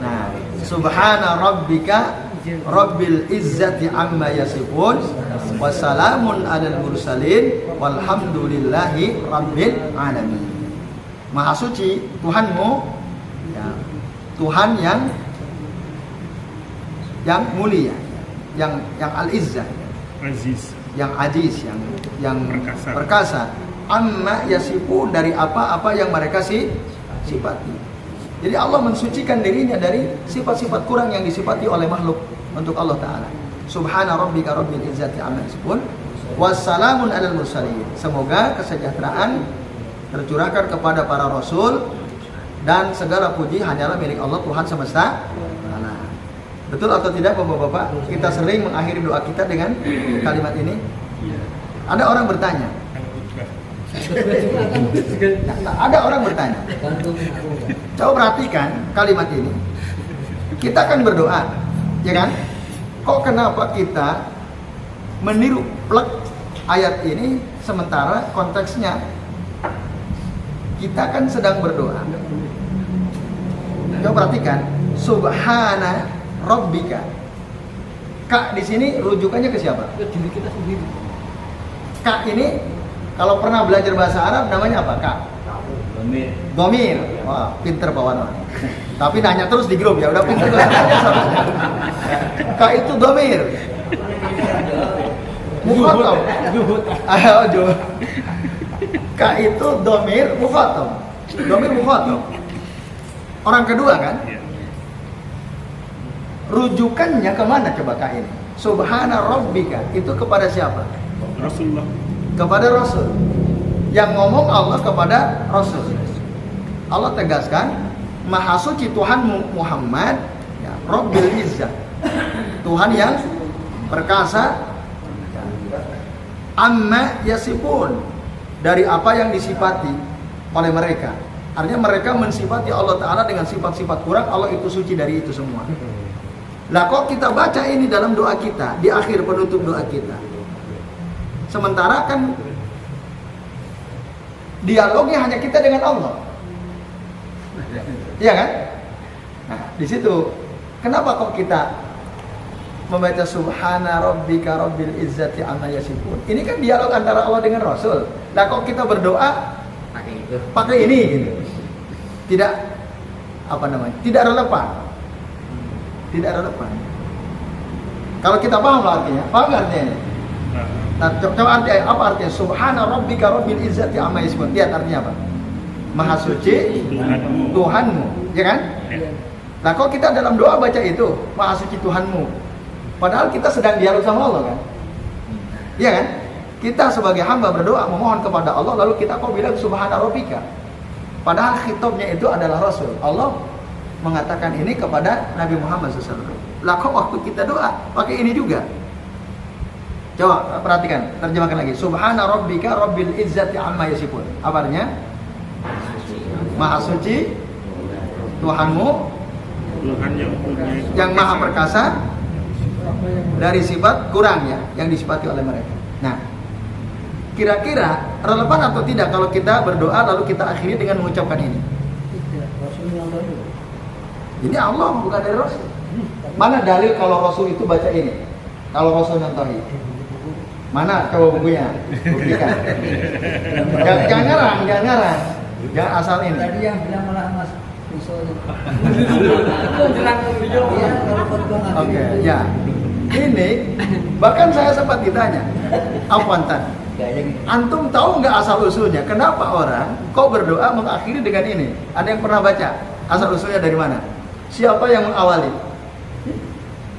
Nah, subhana rabbika rabbil izzati amma yasifun wa salamun alal mursalin walhamdulillahi rabbil alamin. Maha suci Tuhanmu, ya, Tuhan yang mulia, yang al-izzah, yang aziz, yang perkasa. Amma yasifun, dari apa-apa yang mereka sifati. Jadi Allah mensucikan dirinya dari sifat-sifat kurang yang disifati oleh makhluk untuk Allah Ta'ala. Subhana rabbika rabbil izzati amma yasifun wassalamun alal mursalin. Semoga kesejahteraan tercurahkan kepada para rasul dan segala puji hanyalah milik Allah Tuhan semesta alam. Betul atau tidak Bapak-bapak? Kita sering mengakhiri doa kita dengan kalimat ini. Ada orang bertanya. Ada orang bertanya. Coba perhatikan kalimat ini. Kita akan berdoa, ya kan? Kok kenapa kita meniru plek ayat ini sementara konteksnya kita kan sedang berdoa. Coba perhatikan, subhana rabbika. Kak di sini rujukannya ke siapa? Ke diri kita sendiri. Kak ini kalau pernah belajar bahasa Arab namanya apa? Kak? Domir. Wah, pinter Pak Wan. Tapi nanya terus di grup ya, udah pinter terus nanya sama. Kak itu domir. Mukhatab. Ayo, Kak itu domir mukhatab. Domir mukhatab. Orang kedua kan? Rujukannya kemana coba Kak ini? Subhana rabbika, itu kepada siapa? Rasulullah. Kepada Rasul. Yang ngomong Allah kepada Rasul. Allah tegaskan, Maha suci Tuhan Muhammad, ya, Rabbil Izzah, Tuhan yang perkasa, amma yasifun, dari apa yang disifati oleh mereka. Artinya mereka mensifati Allah Ta'ala dengan sifat-sifat kurang, Allah itu suci dari itu semua. Lah kok kita baca ini dalam doa kita, di akhir penutup doa kita. Sementara kan dialognya hanya kita dengan Allah. Iya kan? Nah, di situ kenapa kok kita membaca subhana rabbika rabbil izzati amma yasifun? Ini kan dialog antara Allah dengan Rasul. Nah, kok kita berdoa pakai ini gitu. Tidak tidak relevan. Tidak relevan. Kalau kita paham artinya, paham gak artinya ini? Nah, coba artinya apa artinya? Subhana rabbika rabbil izzati amma yasifun. Lihat artinya apa? Maha suci Tuhanmu, ya kan? Nah, kok kita dalam doa baca itu, Maha suci Tuhanmu. Padahal kita sedang dialog sama Allah kan? Iya kan? Kita sebagai hamba berdoa memohon kepada Allah, lalu kita kok bilang subhana rabbika. Padahal khitabnya itu adalah Rasul. Allah mengatakan ini kepada Nabi Muhammad SAW. Lah kok waktu kita doa pakai ini juga? Coba perhatikan, terjemahkan lagi. Subhana rabbika rabbil izzati amma yasifun. Apa artinya? Maha suci Tuhanmu yang maha perkasa dari sifat kurang ya, yang disifati oleh mereka. Nah, kira-kira relevan atau tidak kalau kita berdoa lalu kita akhiri dengan mengucapkan ini? Ini Allah bukan dari Rasul. Mana dalil kalau Rasul itu baca ini? Kalau Rasul nyontohi, mana coba bukunya? Buktikan. Jangan ngarang, jangan asal ini. Tadi yang bilang malah Mas Oke, ya. Ini bahkan saya sempat ditanya, Afwantan, antum tahu nggak asal usulnya? Kenapa orang kok berdoa mengakhiri dengan ini? Ada yang pernah baca asal usulnya dari mana? Siapa yang mengawali?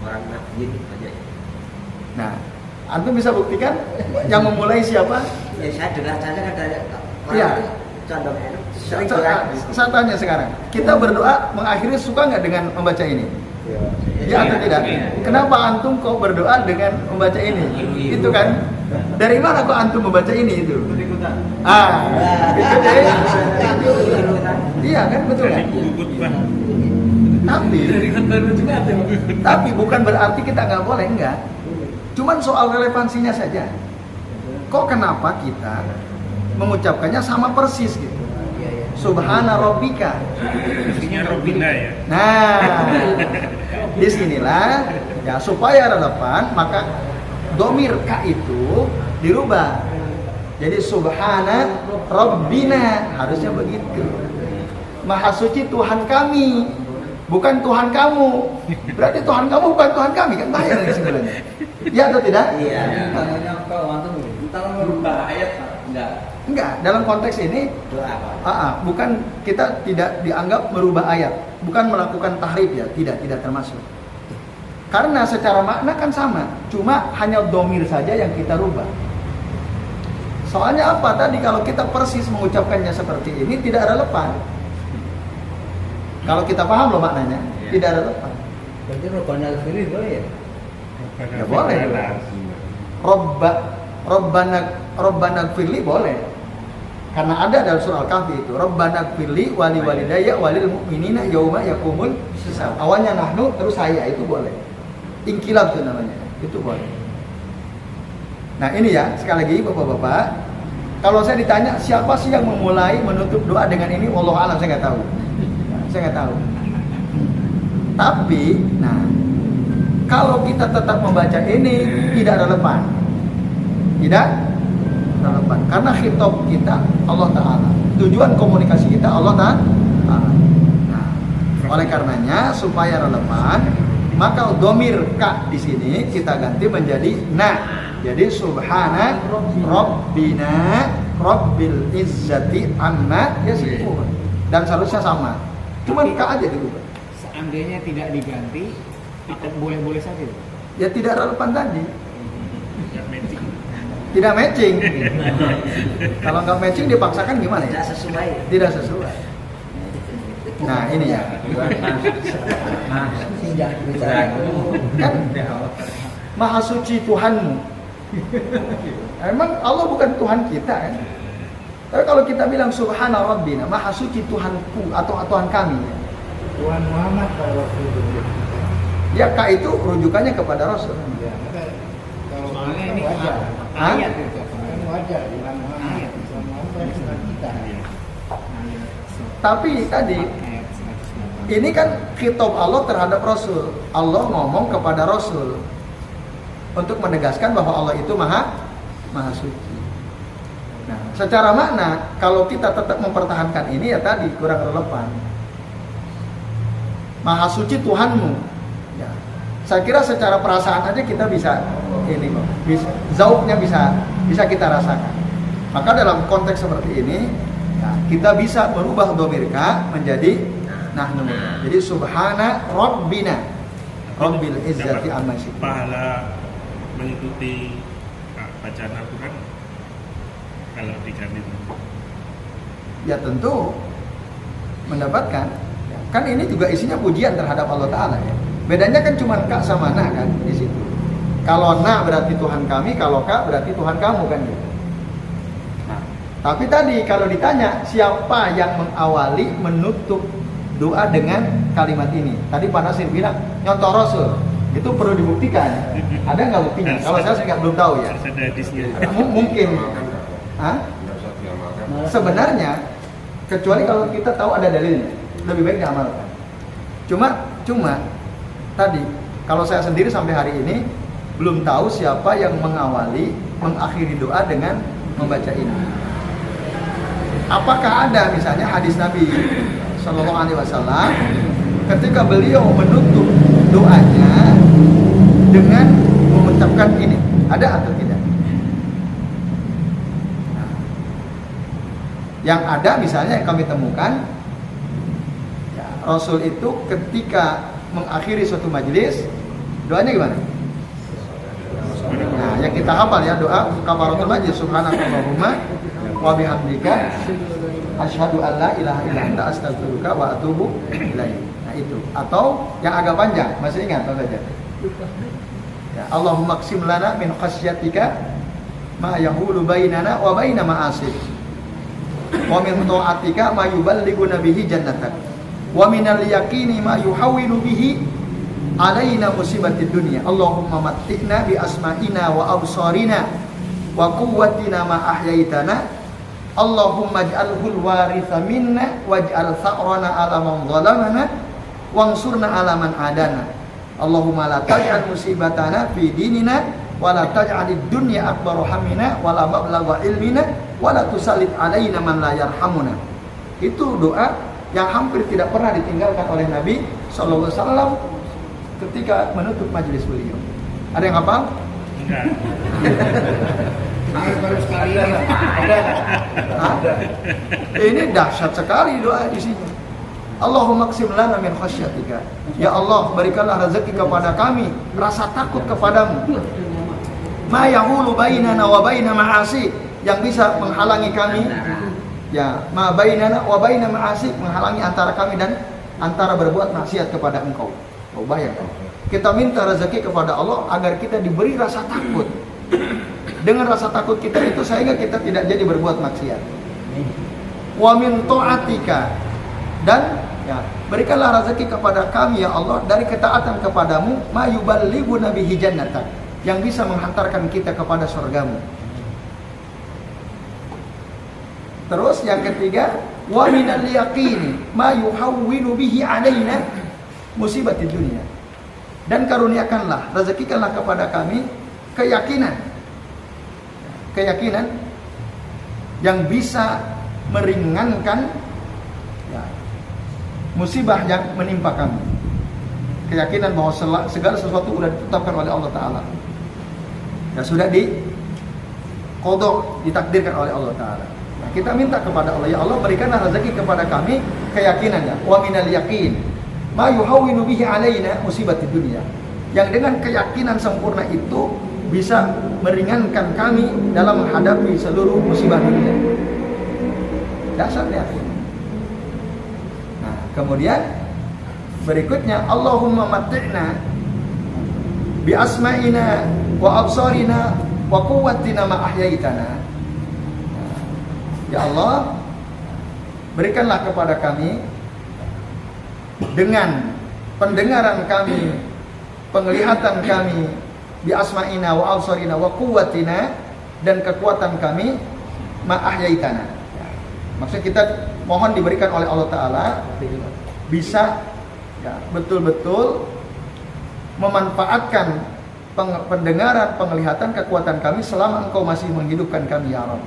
Orang masjid aja. Nah, antum bisa buktikan yang memulai siapa? Ya saya dengar saja kan dari Iya. condong sering dengar. Saya tanya sekarang, kita berdoa mengakhiri suka nggak dengan membaca ini? Ya atau tidak? Kenapa antum kok berdoa dengan membaca ini? Itu kan dari mana kok antum membaca ini itu? Itu deh. Iya kan, betul kan? Tapi bukan berarti kita nggak boleh, enggak. Cuman soal relevansinya saja. Kok kenapa kita mengucapkannya sama persis gitu? Subhana rabbika. Isinya Robina ya. Nah, disinilah ya supaya relevan maka domir ka itu dirubah. Jadi subhana rabbina harusnya begitu. Maha suci Tuhan kami, bukan Tuhan kamu. Berarti Tuhan kamu bukan Tuhan kami, kan bahaya lagi sebenarnya. Iya atau tidak? Iya. Kalau merubah ayat Enggak, dalam konteks ini Doa. bukan, kita tidak dianggap merubah ayat, bukan melakukan tahrif ya, tidak termasuk. Karena secara makna kan sama, cuma hanya domir saja yang kita rubah. Soalnya apa? Tadi kalau kita persis mengucapkannya seperti ini tidak relevan. Kalau kita paham loh maknanya, tidak relevan. Berarti Robbana Al-Firih boleh ya? Ya boleh. Rabbana gfirli boleh. Karena ada dalam surah Al-Kahfi itu, Rabbana gfirli wali walidayya walil mu'minina yauma yaqumul hisab. Awalnya nahnu terus saya, itu boleh. Inkilab itu namanya, itu boleh. Nah ini ya, sekali lagi Bapak-bapak, kalau saya ditanya siapa sih yang memulai menutup doa dengan ini, wallahu alam, saya nggak tahu. Saya nggak tahu. Tapi, nah, kalau kita tetap membaca ini tidak relevan. Tidak relevan. Karena khitab kita Allah Ta'ala. Tujuan komunikasi kita Allah Ta'ala. Nah, oleh karenanya supaya relevan, maka domir ka di sini kita ganti menjadi na. Jadi subhana rabbina rabbil izzati amma yasifun. Dan seharusnya sama. Cuman ka aja dirubah. Seandainya tidak diganti, boleh-boleh saja. Ya tidak relevan tadi. Nggak matching. Tidak matching. Kalau nggak matching dipaksakan gimana Tidak ya? sesuai. Tidak sesuai. Nah ini ya. Kan Maha suci Tuhanmu. Emang Allah bukan Tuhan kita kan? Tapi kalau kita bilang Subhana Rabbina, Maha Suci Tuhanku atau Tuhan kami, Tuhan Muhammad kalau ya K itu rujukannya kepada Rasul. ya, kalau Soalnya ini wajar. ayat itu. Kan wajar Tuhan Muhammad. Ayat. Tuhan Muhammad Tuhan kita. Tapi tadi Ayat 108. ini kan khitab Allah terhadap Rasul. Allah ngomong kepada Rasul untuk menegaskan bahwa Allah itu maha suci. Nah, secara makna kalau kita tetap mempertahankan ini ya tadi kurang relevan. Maha suci Tuhanmu. Ya. Saya kira secara perasaan aja kita bisa ini kok. Zauknya bisa kita rasakan. Maka dalam konteks seperti ini ya, kita bisa merubah domirka menjadi nahnu. Jadi subhana rabbina rabbil izzati amma yasifun. Pahala mengikuti bacaan Al-Quran kalau diganti. Ya tentu mendapatkan. Kan ini juga isinya pujian terhadap Allah Ta'ala ya. Bedanya kan cuma Ka sama Na kan di situ. Kalau Na berarti Tuhan kami, kalau Ka berarti Tuhan kamu kan gitu. Nah, tapi tadi kalau ditanya siapa yang mengawali menutup doa dengan kalimat ini? Tadi Pak Nasir bilang nyontoh Rasul. Itu perlu dibuktikan. Ada nggak buktinya? Kalau saya sih nggak belum tahu ya. Ada hadisnya. Mungkin. Hah? Sebenarnya kecuali kalau kita tahu ada dalilnya, lebih baik diamalkan. Cuma tadi kalau saya sendiri sampai hari ini belum tahu siapa yang mengakhiri doa dengan membaca ini. Apakah ada misalnya hadis Nabi Shallallahu Alaihi Wasallam ketika beliau menutup doanya dengan mengucapkan ini, ada atau tidak? Yang ada misalnya yang kami temukan ya, Rasul itu ketika mengakhiri suatu majelis doanya gimana? Nah, yang kita hafal ya doa kafaratul majlis subhanakallahumma wa bihamdika asyhadu an la ilaha illa anta astaghfiruka wa atubu ilaik. Nah itu. Atau yang agak panjang, masih ingat apa saja? Ya, Allahumma qsim lana min khasyatika ma yahulu bainana wa baina ma'asik. Wa min ta'atika ma yuballighuna bihi jannatak. Wa minal yaqini ma yuhawwilu bihi alaina musibatid dunya. Allahumma matti'na bi asma'ina wa absarina wa quwwatina ma ahyaitana. Allahumma ij'alhul waritha minna waj'al tha'rana 'ala man zalamana wansurna 'ala man adana. Allahumma la taj'al musibatana fi dinina wa la taj'alid dunya akbar hammina wa la mablagha ilmina wa la tusallit 'alaina man la yarhamuna. Itu doa yang hampir tidak pernah ditinggalkan oleh Nabi sallallahu alaihi wasallam ketika menutup majelis beliau. Ada yang hafal? Enggak. Baru sekali ini. Ada. Ini dahsyat sekali doa isinya. Allahumma qsim lana min khasyatika. Ya Allah, berikanlah rezeki kepada kami rasa takut kepadamu. Ma yahulu bainana wa baina ma'asi, yang bisa menghalangi kami. Ya, ma bainana wa baina ma'asi, menghalangi antara kami dan antara berbuat maksiat kepada Engkau. Oh, bayangkan. Kita minta rezeki kepada Allah agar kita diberi rasa takut. Dengan rasa takut kita itu sehingga kita tidak jadi berbuat maksiat. Wa min ta'atika, dan ya, berikanlah rezeki kepada kami ya Allah dari ketaatan kepadamu ma yuballighuna bihi jannatak, yang bisa menghantarkan kita kepada surgamu. Terus yang ketiga, wa minal yaqini ma yuhawwilu bihi alaina musibatid dunya, dan karuniakanlah, rezekikanlah kepada kami keyakinan yang bisa meringankan ya, musibah yang menimpa kami. Keyakinan bahwa segala sesuatu sudah ditetapkan oleh Allah Ta'ala, dan sudah diqadha, ditakdirkan oleh Allah Ta'ala. Nah, kita minta kepada Allah, ya Allah berikanlah rezeki kepada kami keyakinan ya. Wa minal yaqin ma yuhawwinu bihi alaina musibatid dunya, yang dengan keyakinan sempurna itu bisa meringankan kami dalam menghadapi seluruh musibah dunia. Dasar yakin. Nah, kemudian berikutnya Allahumma matti'na bi asma'ina wa absarina wa quwwatina ma ahyaitana. Ya Allah, berikanlah kepada kami dengan pendengaran kami, penglihatan kami, bi asma'ina wa absarina wa quwwatina, dan kekuatan kami ma ahyaitana. Maksudnya kita mohon diberikan oleh Allah Ta'ala bisa ya, betul-betul memanfaatkan pendengaran, penglihatan, kekuatan kami selama Engkau masih menghidupkan kami ya Rabb.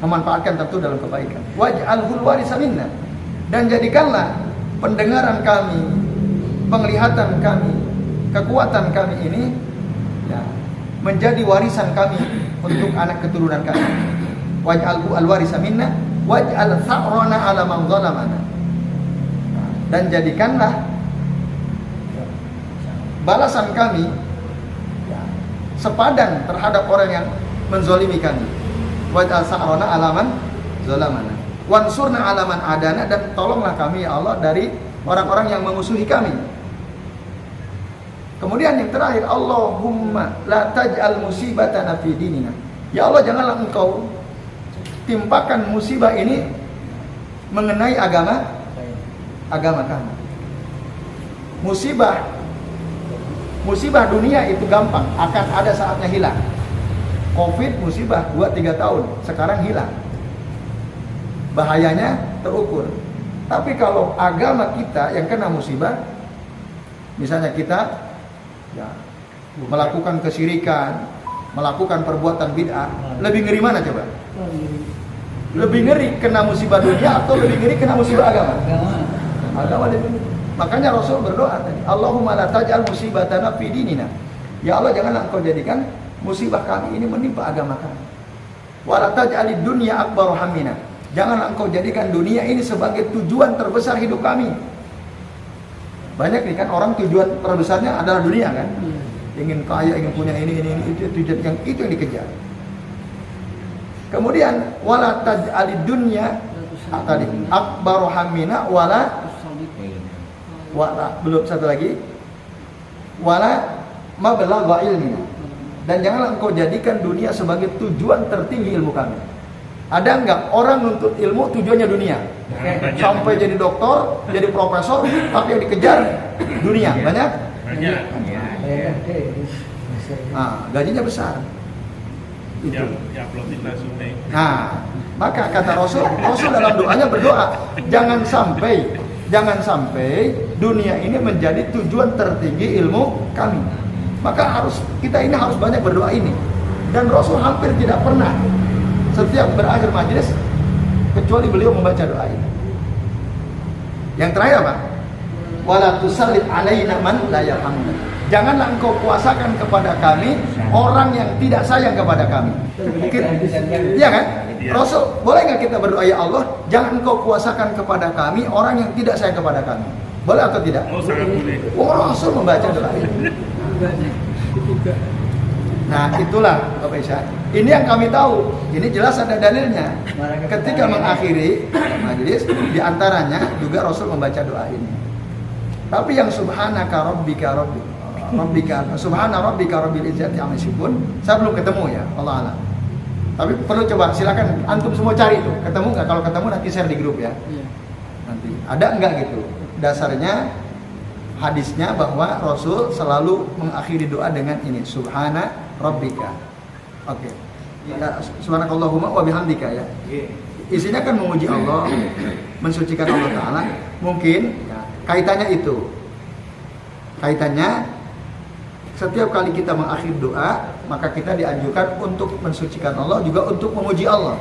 Memanfaatkan tentu dalam kebaikan. Waj'alhul warisa minna, dan jadikanlah pendengaran kami, penglihatan kami, kekuatan kami ini ya, menjadi warisan kami untuk anak keturunan kami. Waj'alhu al-warisa minna waj'al tha'rana 'ala man zalamana. Dan jadikanlah balasan kami ya, sepadan terhadap orang yang menzolimi kami. Waj'al tha'rana 'ala man zalamana. Wansurna 'ala man adana, dan tolonglah kami ya Allah dari orang-orang yang memusuhi kami. Kemudian yang terakhir, Allahumma la taj'al musibatana fi dinina. Ya Allah, janganlah Engkau timpakan musibah ini mengenai agama kami. Musibah dunia itu gampang, akan ada saatnya hilang. Covid musibah 2-3 tahun, sekarang hilang. Bahayanya terukur. Tapi kalau agama kita yang kena musibah, misalnya kita ya, melakukan kesyirikan, melakukan perbuatan bid'ah, lebih ngeri mana coba? Lebih ngeri kena musibah dunia atau lebih ngeri kena musibah agama? Agama lebih ngeri. Makanya Rasul berdoa tadi, Allahumma la taj'al musibatana fi dinina. Ya Allah, janganlah Engkau jadikan musibah kami ini menimpa agama kami. Wa la taj'alid dunya akbar hammina. Janganlah Engkau jadikan dunia ini sebagai tujuan terbesar hidup kami. Banyak nih kan orang tujuan terbesarnya adalah dunia kan? Ingin kaya, ingin punya ini itu tujuan yang dikejar. Kemudian wala taj'alid dunya tadi akbar hammina wala belum satu lagi wala mablagha ilmina, dan janganlah Engkau jadikan dunia sebagai tujuan tertinggi ilmu kami. Ada enggak orang nuntut ilmu tujuannya dunia? Sampai jadi doktor, jadi profesor, tapi yang dikejar dunia. Banyak? Banyak. Gajinya besar. Itu. Yang belum kita sunai. Nah, maka kata Rasul dalam doanya berdoa, jangan sampai dunia ini menjadi tujuan tertinggi ilmu kami. Maka kita ini harus banyak berdoa ini. Dan Rasul hampir tidak pernah setiap berakhir majelis kecuali beliau membaca doa ini. Yang terakhir apa? Wala tusallit alaina man la yarhamuna. Janganlah Engkau kuasakan kepada kami orang yang tidak sayang kepada kami. Iya kan? Rasul, boleh nggak kita berdoa, ya Allah, jangan Engkau kuasakan kepada kami orang yang tidak sayang kepada kami. Boleh atau tidak? Oh, sangat boleh. Rasul membaca doa ini. Nah, itulah Bapak Isya. Ini yang kami tahu. Ini jelas ada dalilnya. Ketika mengakhiri majelis, diantaranya juga Rasul membaca doa ini. Tapi yang subhanaka rabbika subhana rabbika rabbil izzati amma yasifun, saya belum ketemu ya, Allah a'lam. Tapi perlu coba, silakan antum semua cari itu. Ketemu nggak? Kalau ketemu nanti share di grup ya. Nanti ada nggak gitu? Dasarnya hadisnya bahwa Rasul selalu mengakhiri doa dengan ini, subhana rabbika. Oke. Subhanakallahumma wa bihamdika ya. Isinya kan memuji Allah, mensucikan Allah Ta'ala. Mungkin ya, kaitannya itu. Kaitannya setiap kali kita mengakhiri doa, maka kita dianjurkan untuk mensucikan Allah, juga untuk memuji Allah.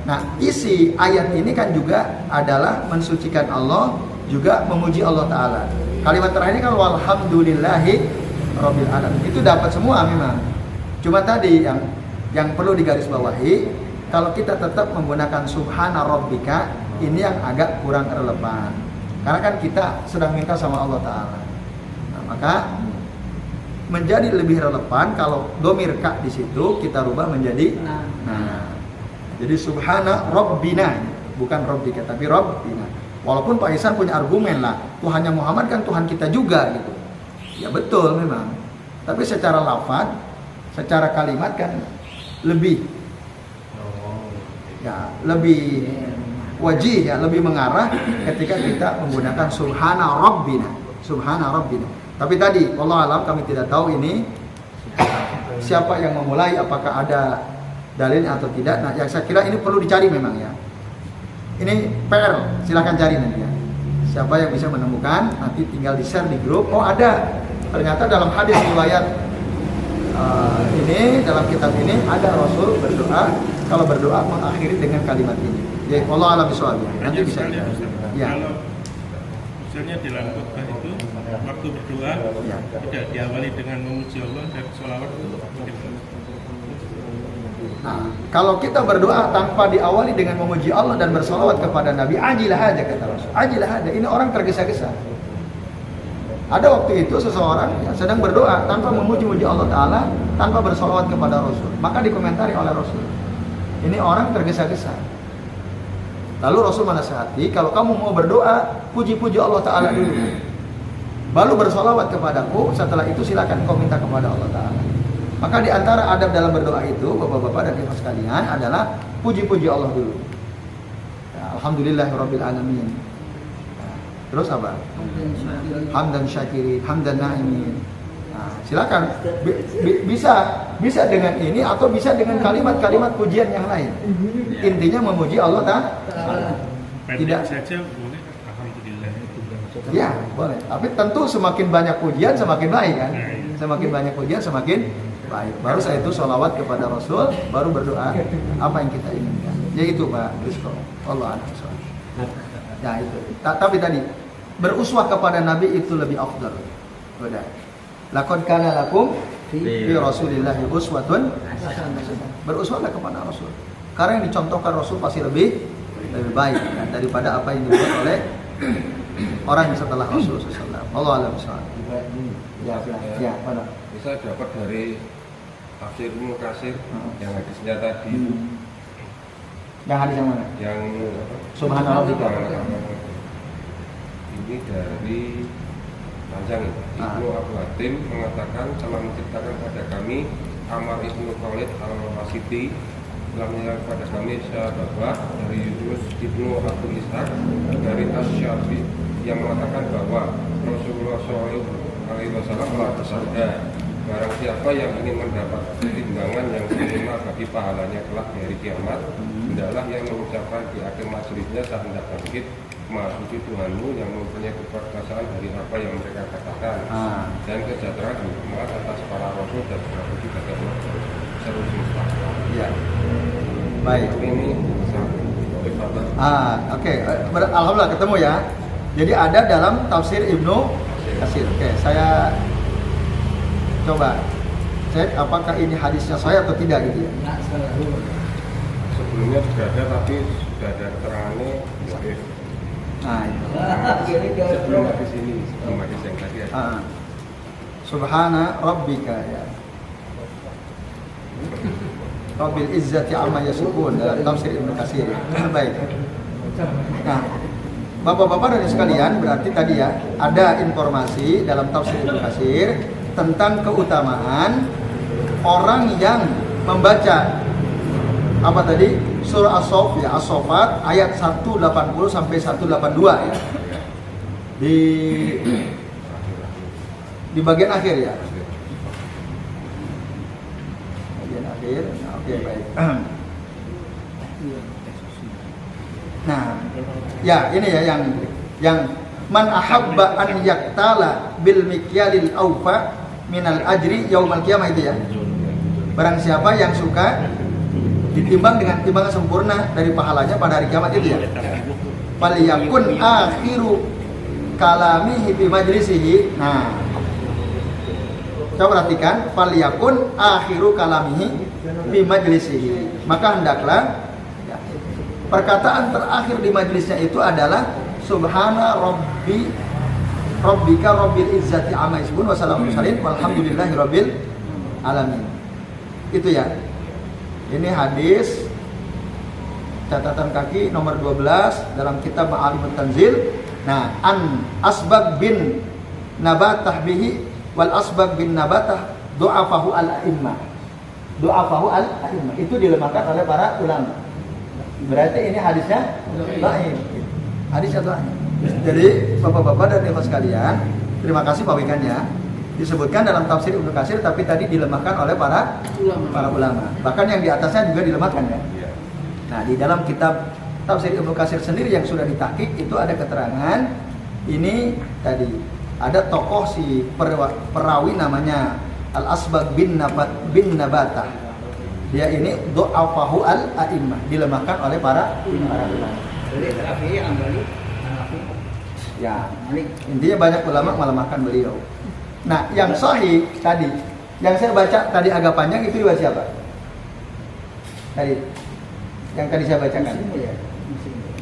Nah, isi ayat ini kan juga adalah mensucikan Allah, juga memuji Allah Ta'ala. Kalimat terakhir ini kan walhamdulillahi rabbil alamin. Itu dapat semua memang. Cuma tadi yang perlu digarisbawahi, kalau kita tetap menggunakan subhana rabbika, ini yang agak kurang relevan. Karena kan kita sedang minta sama Allah Ta'ala. Nah, maka menjadi lebih relevan kalau domir ka di situ kita rubah menjadi nah. Jadi subhana rabbina, bukan rabbika tapi rabbina. Walaupun Pak Ihsan punya argumen lah, Tuhannya Muhammad kan Tuhan kita juga gitu. Ya betul memang. Tapi secara lafaz Secara kalimat kan lebih lebih wajih ya, lebih mengarah ketika kita menggunakan subhana rabbina. Tapi tadi wallahu alam, kami tidak tahu ini siapa yang memulai, apakah ada dalil atau tidak. Nah, yang saya kira ini perlu dicari memang ya. Ini PR, silakan cari nanti ya. Siapa yang bisa menemukan, nanti tinggal di-share di grup. Oh ada, ternyata dalam hadis riwayat ini, dalam kitab ini ada Rasul berdoa, kalau berdoa mengakhiri dengan kalimat ini. Ya, Allah alam bisawab. Nanti bisa ya. Kalau misalnya di dalam khutbah itu waktu berdoa tidak diawali dengan memuji Allah dan sholawat itu bagaimana? Nah, kalau kita berdoa tanpa diawali dengan memuji Allah dan bersolawat kepada Nabi, ajilah aja kata Rasul. Ajilah aja. Ini orang tergesa-gesa. Ada waktu itu seseorang yang sedang berdoa tanpa memuji-muji Allah Ta'ala, tanpa bersolawat kepada Rasul. Maka dikomentari oleh Rasul, ini orang tergesa-gesa. Lalu Rasul menasihati, kalau kamu mau berdoa, puji-puji Allah Ta'ala dulu, baru bersolawat kepadaku, setelah itu silakan kau minta kepada Allah Ta'ala. Maka di antara adab dalam berdoa itu, bapak-bapak dan ibu sekalian, adalah puji-puji Allah dulu. Ya, Alhamdulillahirabbil alamin. Nah, terus apa? Hamdan syakirin, hamdan na'imin. Nah, silakan bisa dengan ini atau bisa dengan kalimat-kalimat pujian yang lain. Intinya memuji Allah Ta'ala. Tidak saja boleh, alhamdulillah. Ya, boleh. Tapi tentu semakin banyak pujian semakin baik kan? Semakin banyak pujian semakin baik. Baru saya itu sholawat kepada Rasul, baru berdoa apa yang kita inginkan. Ya itu Pak Rizko. Allah a'lam. Ya itu. Tapi tadi beruswah kepada Nabi itu lebih afdal. Udah. Laqad kana lakum fi Rasulillahi uswatun hasanah. Beruswahlah kepada Rasul. Karena yang dicontohkan Rasul pasti lebih baik kan, daripada apa yang dibuat oleh orang yang setelah Rasul sallallahu alaihi wasallam. Allah a'lam. Ya, mana? Bisa dapat dari tafsir Ibnu Katsir yang hadisnya tadi itu. Yang hadis yang mana? Yang Subhanallah. Ini dari panjang Ibnu Abu Hatim mengatakan telah menciptakan pada kami Amr ibnu Khalid al-Wasiti, telah menyerahkan kepada kami sahabat dari Yunus ibnu Abdul Ishaq dari Asy-Syafi'i yang mengatakan bahwa Rasulullah SAW telah bersabda, barang siapa yang ingin mendapat timbangan yang sempurna bagi pahalanya kelak di hari kiamat, hendaklah yang mengucapkan di akhir majelisnya saat hendak bangkit, Maha suci Tuhanmu yang mempunyai keperkasaan dari apa yang mereka katakan, dan kesejahteraan umat atas para rasul dan para puji bagi Allah seluruh semesta. Ya. Baik. Ini Oke. Alhamdulillah ketemu ya. Jadi ada dalam tafsir Ibnu Katsir. Oke, saya coba cek apakah ini hadisnya saya atau tidak gitu ya. sebelumnya sudah ada, tapi sudah ada keterangannya dhaif. Nah, itu. Sebelum hadis ini, sebelum hadis yang tadi ada. Subhana rabbika ya. Rabbil izzati amma yasifun dalam tafsir Ibnu Katsir. Baik. Nah, Bapak-bapak dan sekalian, berarti tadi ya ada informasi dalam tafsir Ibnu Katsir tentang keutamaan orang yang membaca apa tadi surah As-Saff ya, As-Saffat ayat 180 sampai 182 ya. Di bagian akhir ya. Bagian akhir. Nah, oke, baik. Nah, ya ini ya yang man ahabba an yaktala bil mikyalil awfa minal ajri yaumal qiyamah itu ya. Barang siapa yang suka ditimbang dengan timbangan sempurna dari pahalanya pada hari kiamat itu ya. Faliyakun akhiru kalamihi fi majlisihi. Nah, coba perhatikan, faliyakun akhiru kalamihi fi majlisihi. Maka hendaklah perkataan terakhir di majelisnya itu adalah Subhana Rabbika Rabbil Izzati amma yasifun wa salamun alaihi walhamdulillahi Rabbil Alamin. Itu ya. Ini hadis catatan kaki nomor 12 dalam kitab Ma'alimut Tanzil. Nah, an Asbag bin Nabatah bihi wal Asbag bin Nabatah du'afahu al-a'immah. du'afahu al-a'immah. Itu dilemahkan oleh para ulama. Berarti ini hadisnya dhaif. Hadisnya dhaif. Jadi Bapak-bapak dan ibu sekalian, terima kasih pawikannya. Disebutkan dalam tafsir Ibnu Katsir, tapi tadi dilemahkan oleh para ulama. Bahkan yang di atasnya juga dilemahkan ya. Nah, di dalam kitab tafsir Ibnu Katsir sendiri yang sudah ditahqiq itu ada keterangan ini tadi ada tokoh si perawi namanya Al-Asbag bin Nabatah. Dia ini du'afahu al-a'immah, dilemahkan oleh para ulama. Ya, intinya banyak ulama melemahkan beliau. Nah, yang sahih tadi, yang saya baca tadi agak panjang itu riwayat siapa? Tadi, yang tadi saya bacakan.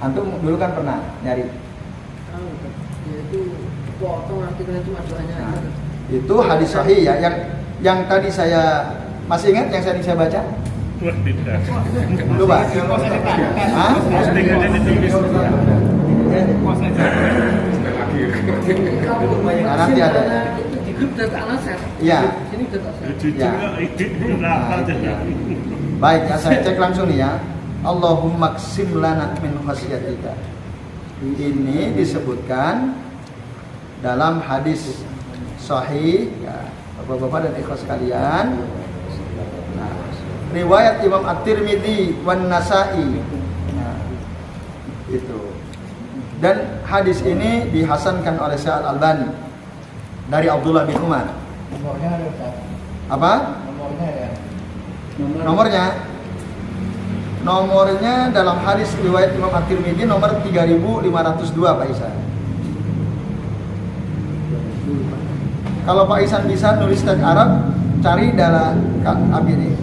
Antum dulu kan pernah nyari. Nah, itu hadis sahih ya, yang tadi saya masih ingat yang tadi saya baca? Wah, tidak. Lupa. Hah? Posting aja ditulis. Nah, nanti ada. Iya. Jujur hafal aja. Baik, ya, saya cek langsung nih ya. Allahumma qsim lana min khasyatika. Ini disebutkan dalam hadis sahih ya, Bapak-bapak dan ikhwas sekalian. Nah, riwayat Imam At-Tirmidzi wan Nasa'i. Nah, itu. Dan hadis ini dihasankan oleh Syekh Al-Albani dari Abdullah bin Umar. Nomornya ada Ustaz. Apa? Nomornya ya. Nomornya dalam hadis riwayat Imam At-Tirmidzi nomor 3502 Pak Isan. Kalau Pak Isan bisa nulis teks Arab, cari dalam ini.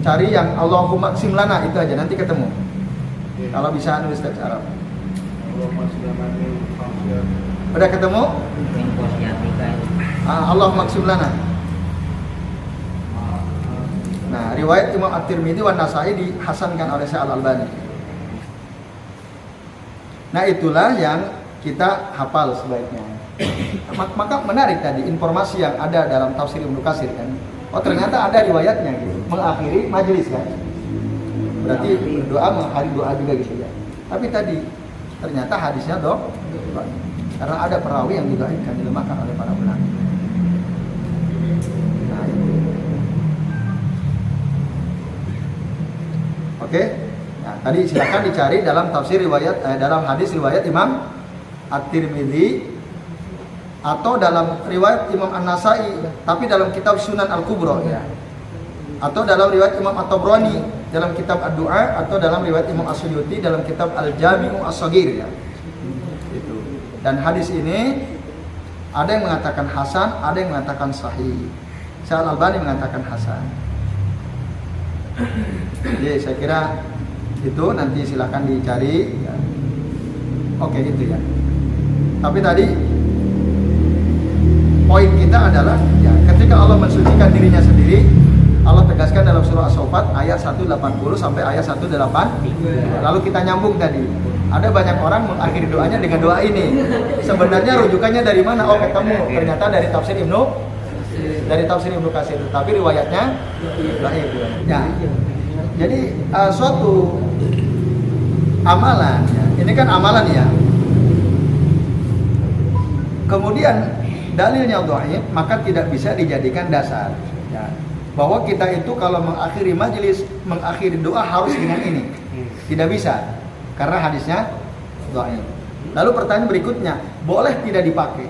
Cari yang Allahumma qsim lana itu aja nanti ketemu. Kalau bisa nulis teks Arab. Udah ketemu? Allahumma qsim lana. Nah, riwayat Imam At-Tirmidzi wan Nasa'i dihasankan oleh Syekh Al-Albani. Nah, itulah yang kita hafal sebaiknya. Maka menarik tadi informasi yang ada dalam tafsir Ibnu Katsir kan. Oh, ternyata ada riwayatnya gitu. Mengakhiri majelis kan. Berarti berdoa mengakhiri doa juga gitu ya. Tapi tadi ternyata hadisnya karena ada perawi yang didoakan dilemahkan oleh para ulama. Nah, itu. Oke. Nah, tadi silakan dicari dalam tafsir riwayat dalam hadis riwayat Imam At-Tirmidzi atau dalam riwayat Imam An-Nasa'i, tapi dalam kitab Sunan Al-Kubra ya. Atau dalam riwayat Imam At-Tabrani dalam kitab Ad-Du'a, atau dalam riwayat Imam As-Suyuti dalam kitab Al-Jami'u As-Shaghir ya. Itu. Dan hadis ini ada yang mengatakan hasan, ada yang mengatakan sahih. Syekh Al-Albani mengatakan hasan. Jadi saya kira itu nanti silakan dicari ya. Oke gitu ya. Tapi tadi poin kita adalah ya, ketika Allah mensucikan dirinya sendiri, Allah tegaskan dalam surah As-Saffat ayat 180 sampai ayat 180. Lalu kita nyambung tadi. Ada banyak orang mengakhiri doanya dengan doa ini. Sebenarnya rujukannya dari mana? Oh, ketemu. Ternyata dari tafsir Ibnu Katsir. Tapi riwayatnya dhaif. Ya. Jadi suatu amalan ya. Ini kan amalan ya. Kemudian dalilnya dhaif, maka tidak bisa dijadikan dasar ya. Bahwa kita itu kalau mengakhiri majelis, mengakhiri doa harus dengan ini. Tidak bisa, karena hadisnya dhaif. Lalu pertanyaan berikutnya, boleh tidak dipakai?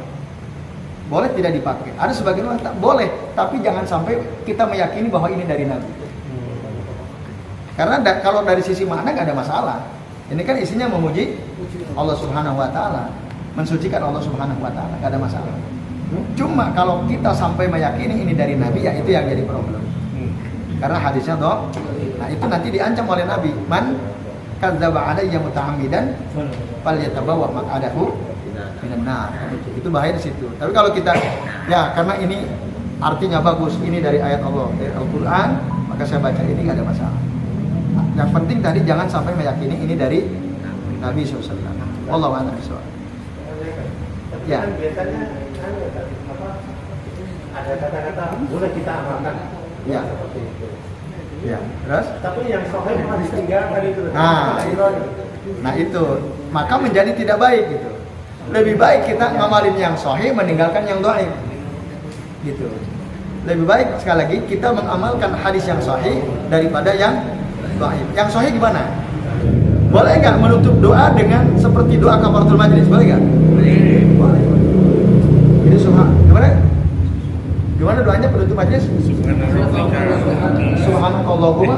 Boleh tidak dipakai? Ada sebagian orang tak boleh, tapi jangan sampai kita meyakini bahwa ini dari Nabi. Karena kalau dari sisi makna nggak ada masalah. Ini kan isinya memuji Allah Subhanahu Wa Taala, mensucikan Allah Subhanahu Wa Taala, nggak ada masalah. Cuma kalau kita sampai meyakini ini dari Nabi, ya itu yang jadi problem. Karena hadisnya dhaif. Nah, itu nanti diancam oleh Nabi. Man kadzdzaba alayya muta'ammidan falyatabawa maq'adahu minan nar. Itu bahaya di situ. Tapi kalau kita ya karena ini artinya bagus, ini dari ayat Allah, dari Al-Qur'an, maka saya baca ini nggak ada masalah. Nah, yang penting tadi jangan sampai meyakini ini dari Nabi SAW. Wallahu a'lam bishawab. Ya. Biasanya ada kata-kata boleh kita amalkan. Ya. Seperti itu. Ya, terus? Tapi yang sahih hadis 3 tadi itu. Nah itu, maka menjadi tidak baik gitu. Lebih baik kita ngamalin yang sahih meninggalkan yang dhaif. Gitu. Lebih baik sekali lagi kita mengamalkan hadis yang sahih daripada yang dhaif. Yang sahih gimana? Boleh nggak menutup doa dengan seperti doa kafaratul majlis? Boleh nggak? Boleh. Ini gimana? Gimana doanya penutup majlis? Subhanakallahumma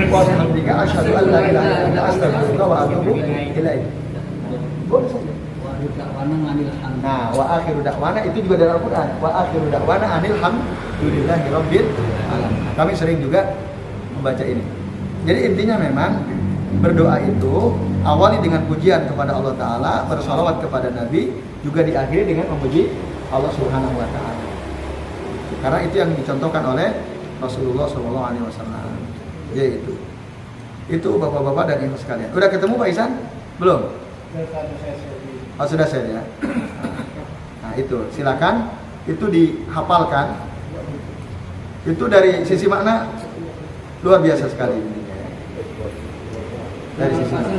wa bihamdika asyhadu an la ilaha illa anta astaghfiruka wa atubu ilaik. Boleh saja. Nah, wa akhiru da'wana itu juga dari Al-Qur'an. Wa akhiru da'wana anil hamdulillahi rabbil alamin. Kami sering juga membaca ini. Jadi intinya memang berdoa itu awali dengan pujian kepada Allah Ta'ala, bersalawat kepada Nabi, juga diakhiri dengan memuji Allah Subhanahu wa Ta'ala. Karena itu yang dicontohkan oleh Rasulullah SAW. Yaitu itu bapak-bapak dan ibu sekalian. Udah ketemu Pak Ihsan? Belum? Oh, sudah saya ya. Nah itu silakan, itu dihafalkan. Itu dari sisi makna luar biasa sekali. Dari sisi makna.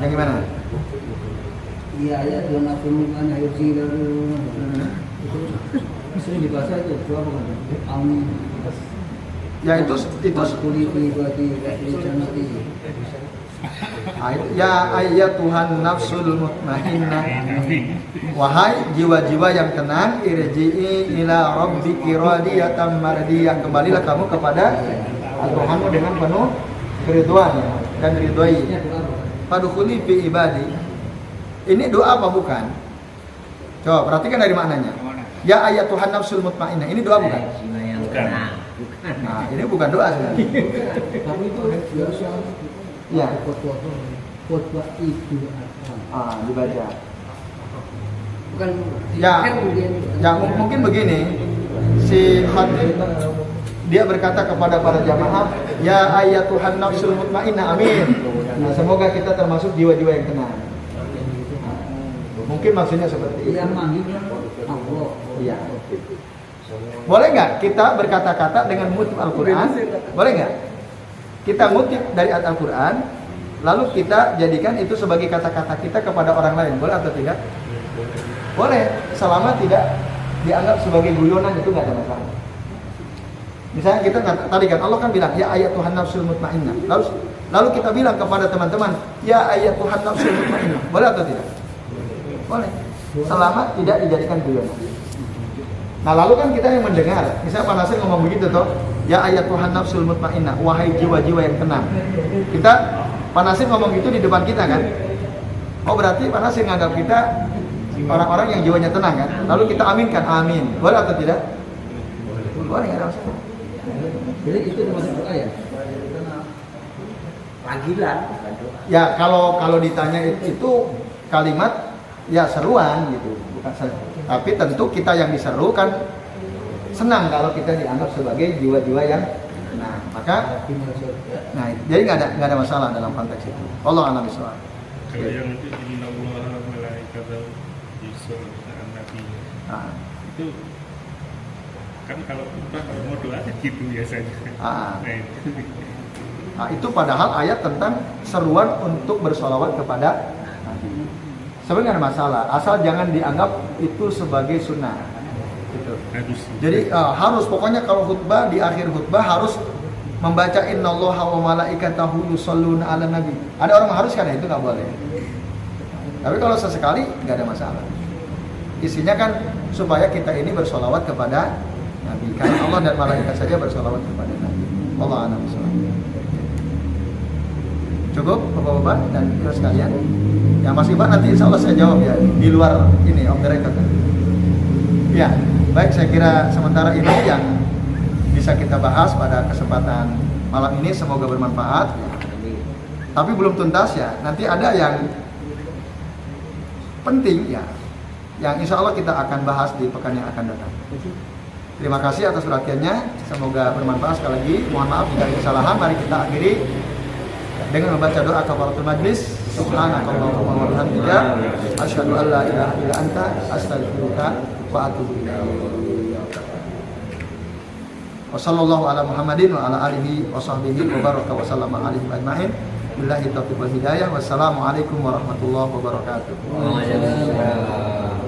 Yang gimana? Iya ya, dalam Al-Quran ayat itu sering dibaca itu apa kan? Amin. Ya itu ya ayyatuhan nafsul mutmainnah, wahai jiwa-jiwa yang tenang, irji'i ila rabbiki radiyatan mardiyah, kembalilah kamu kepada Tuhanmu dengan penuh keridhaan dan ridhoi. Fadkhuli fi ibadi. Ini doa apa bukan? Coba perhatikan dari maknanya. Ya ayyatuhan nafsul mutmainnah, ini doa bukan? Bukan. Nah, ini bukan doa sebenarnya. Tapi itu biasa. Ya. Khotbah itu Dibaca. bukan Ya, mungkin begini. Si khatib dia berkata kepada para jamaah, ya ayyatuhan nafsul mutmainnah, amin. Nah, semoga kita termasuk jiwa-jiwa yang tenang. Mungkin maksudnya seperti itu. Yang manggilnya Allah. Iya. Boleh nggak kita berkata-kata dengan ngutip Al-Quran? Boleh nggak? Kita ngutip dari Al-Quran, lalu kita jadikan itu sebagai kata-kata kita kepada orang lain. Boleh atau tidak? Boleh, selama tidak dianggap sebagai guyonan, itu nggak ada masalah. Misalnya kita tadi kan Allah kan bilang ya ayyatuhan nafsul mutmainnah. Lalu kita bilang kepada teman-teman ya ayyatuhan nafsul mutmainnah. Boleh atau tidak? Boleh, selama tidak dijadikan guyonan. Nah lalu kan kita yang mendengar, misalnya Pak Nasir ngomong begitu toh, ya ayyatuhan nafsul mutmainnah, wahai jiwa-jiwa yang tenang. Kita, Pak Nasir ngomong gitu di depan kita kan. Oh berarti Pak Nasir nganggap kita orang-orang yang jiwanya tenang kan. Lalu kita aminkan, amin. Boleh atau tidak? Boleh, nggak ada masalah. Jadi itu termasuk doa ya? Panggilan, bukan doa. Ya kalau ditanya itu kalimat ya seruan gitu, bukan seru. Tapi tentu kita yang diseru kan senang kalau kita dianggap sebagai jiwa-jiwa yang maka jadi nggak ada masalah dalam konteks itu. Allah a'lam bishawab. Kalau yang itu innallaha malaikatahu yusholluna 'alan nabi. Itu kan kalau kita mau doa gitu biasanya. Itu padahal ayat tentang seruan untuk bersolawat kepada Nabi. Sebenarnya ada masalah, asal jangan dianggap itu sebagai sunnah. Gitu. Jadi harus pokoknya kalau khutbah di akhir khutbah harus membaca innallaha wa malaikatahu yusholluna 'alan nabi. Ada orang mengharuskan itu nggak boleh. Tapi kalau sesekali nggak ada masalah. Isinya kan supaya kita ini bersolawat kepada Nabi. Karena Allah dan malaikat saja bersolawat kepada Nabi. Allah a'lam bishawab. Cukup bapak-bapak dan ibu sekalian. Yang masih Pak nanti insya Allah saya jawab ya di luar ini off the record. Ya, baik saya kira sementara ini yang bisa kita bahas pada kesempatan malam ini, semoga bermanfaat. Tapi belum tuntas ya. Nanti ada yang penting ya, yang insya Allah kita akan bahas di pekan yang akan datang. Terima kasih atas perhatiannya. Semoga bermanfaat sekali lagi. Mohon maaf jika ada kesalahan. Mari kita akhiri dengan membaca doa kafaratul majlis. Subhanakallahumma wa bihamdika asyhadu an la ilaha illa anta astaghfiruka wa atubu ilaik. Wa sallallahu ala Muhammadin wa ala alihi wa sahbihi wa baraka wa sallama alaihi ajma'in. Billahi taufiq wal hidayah. Wassalamualaikum warahmatullahi wabarakatuh. Waalaikumsalam.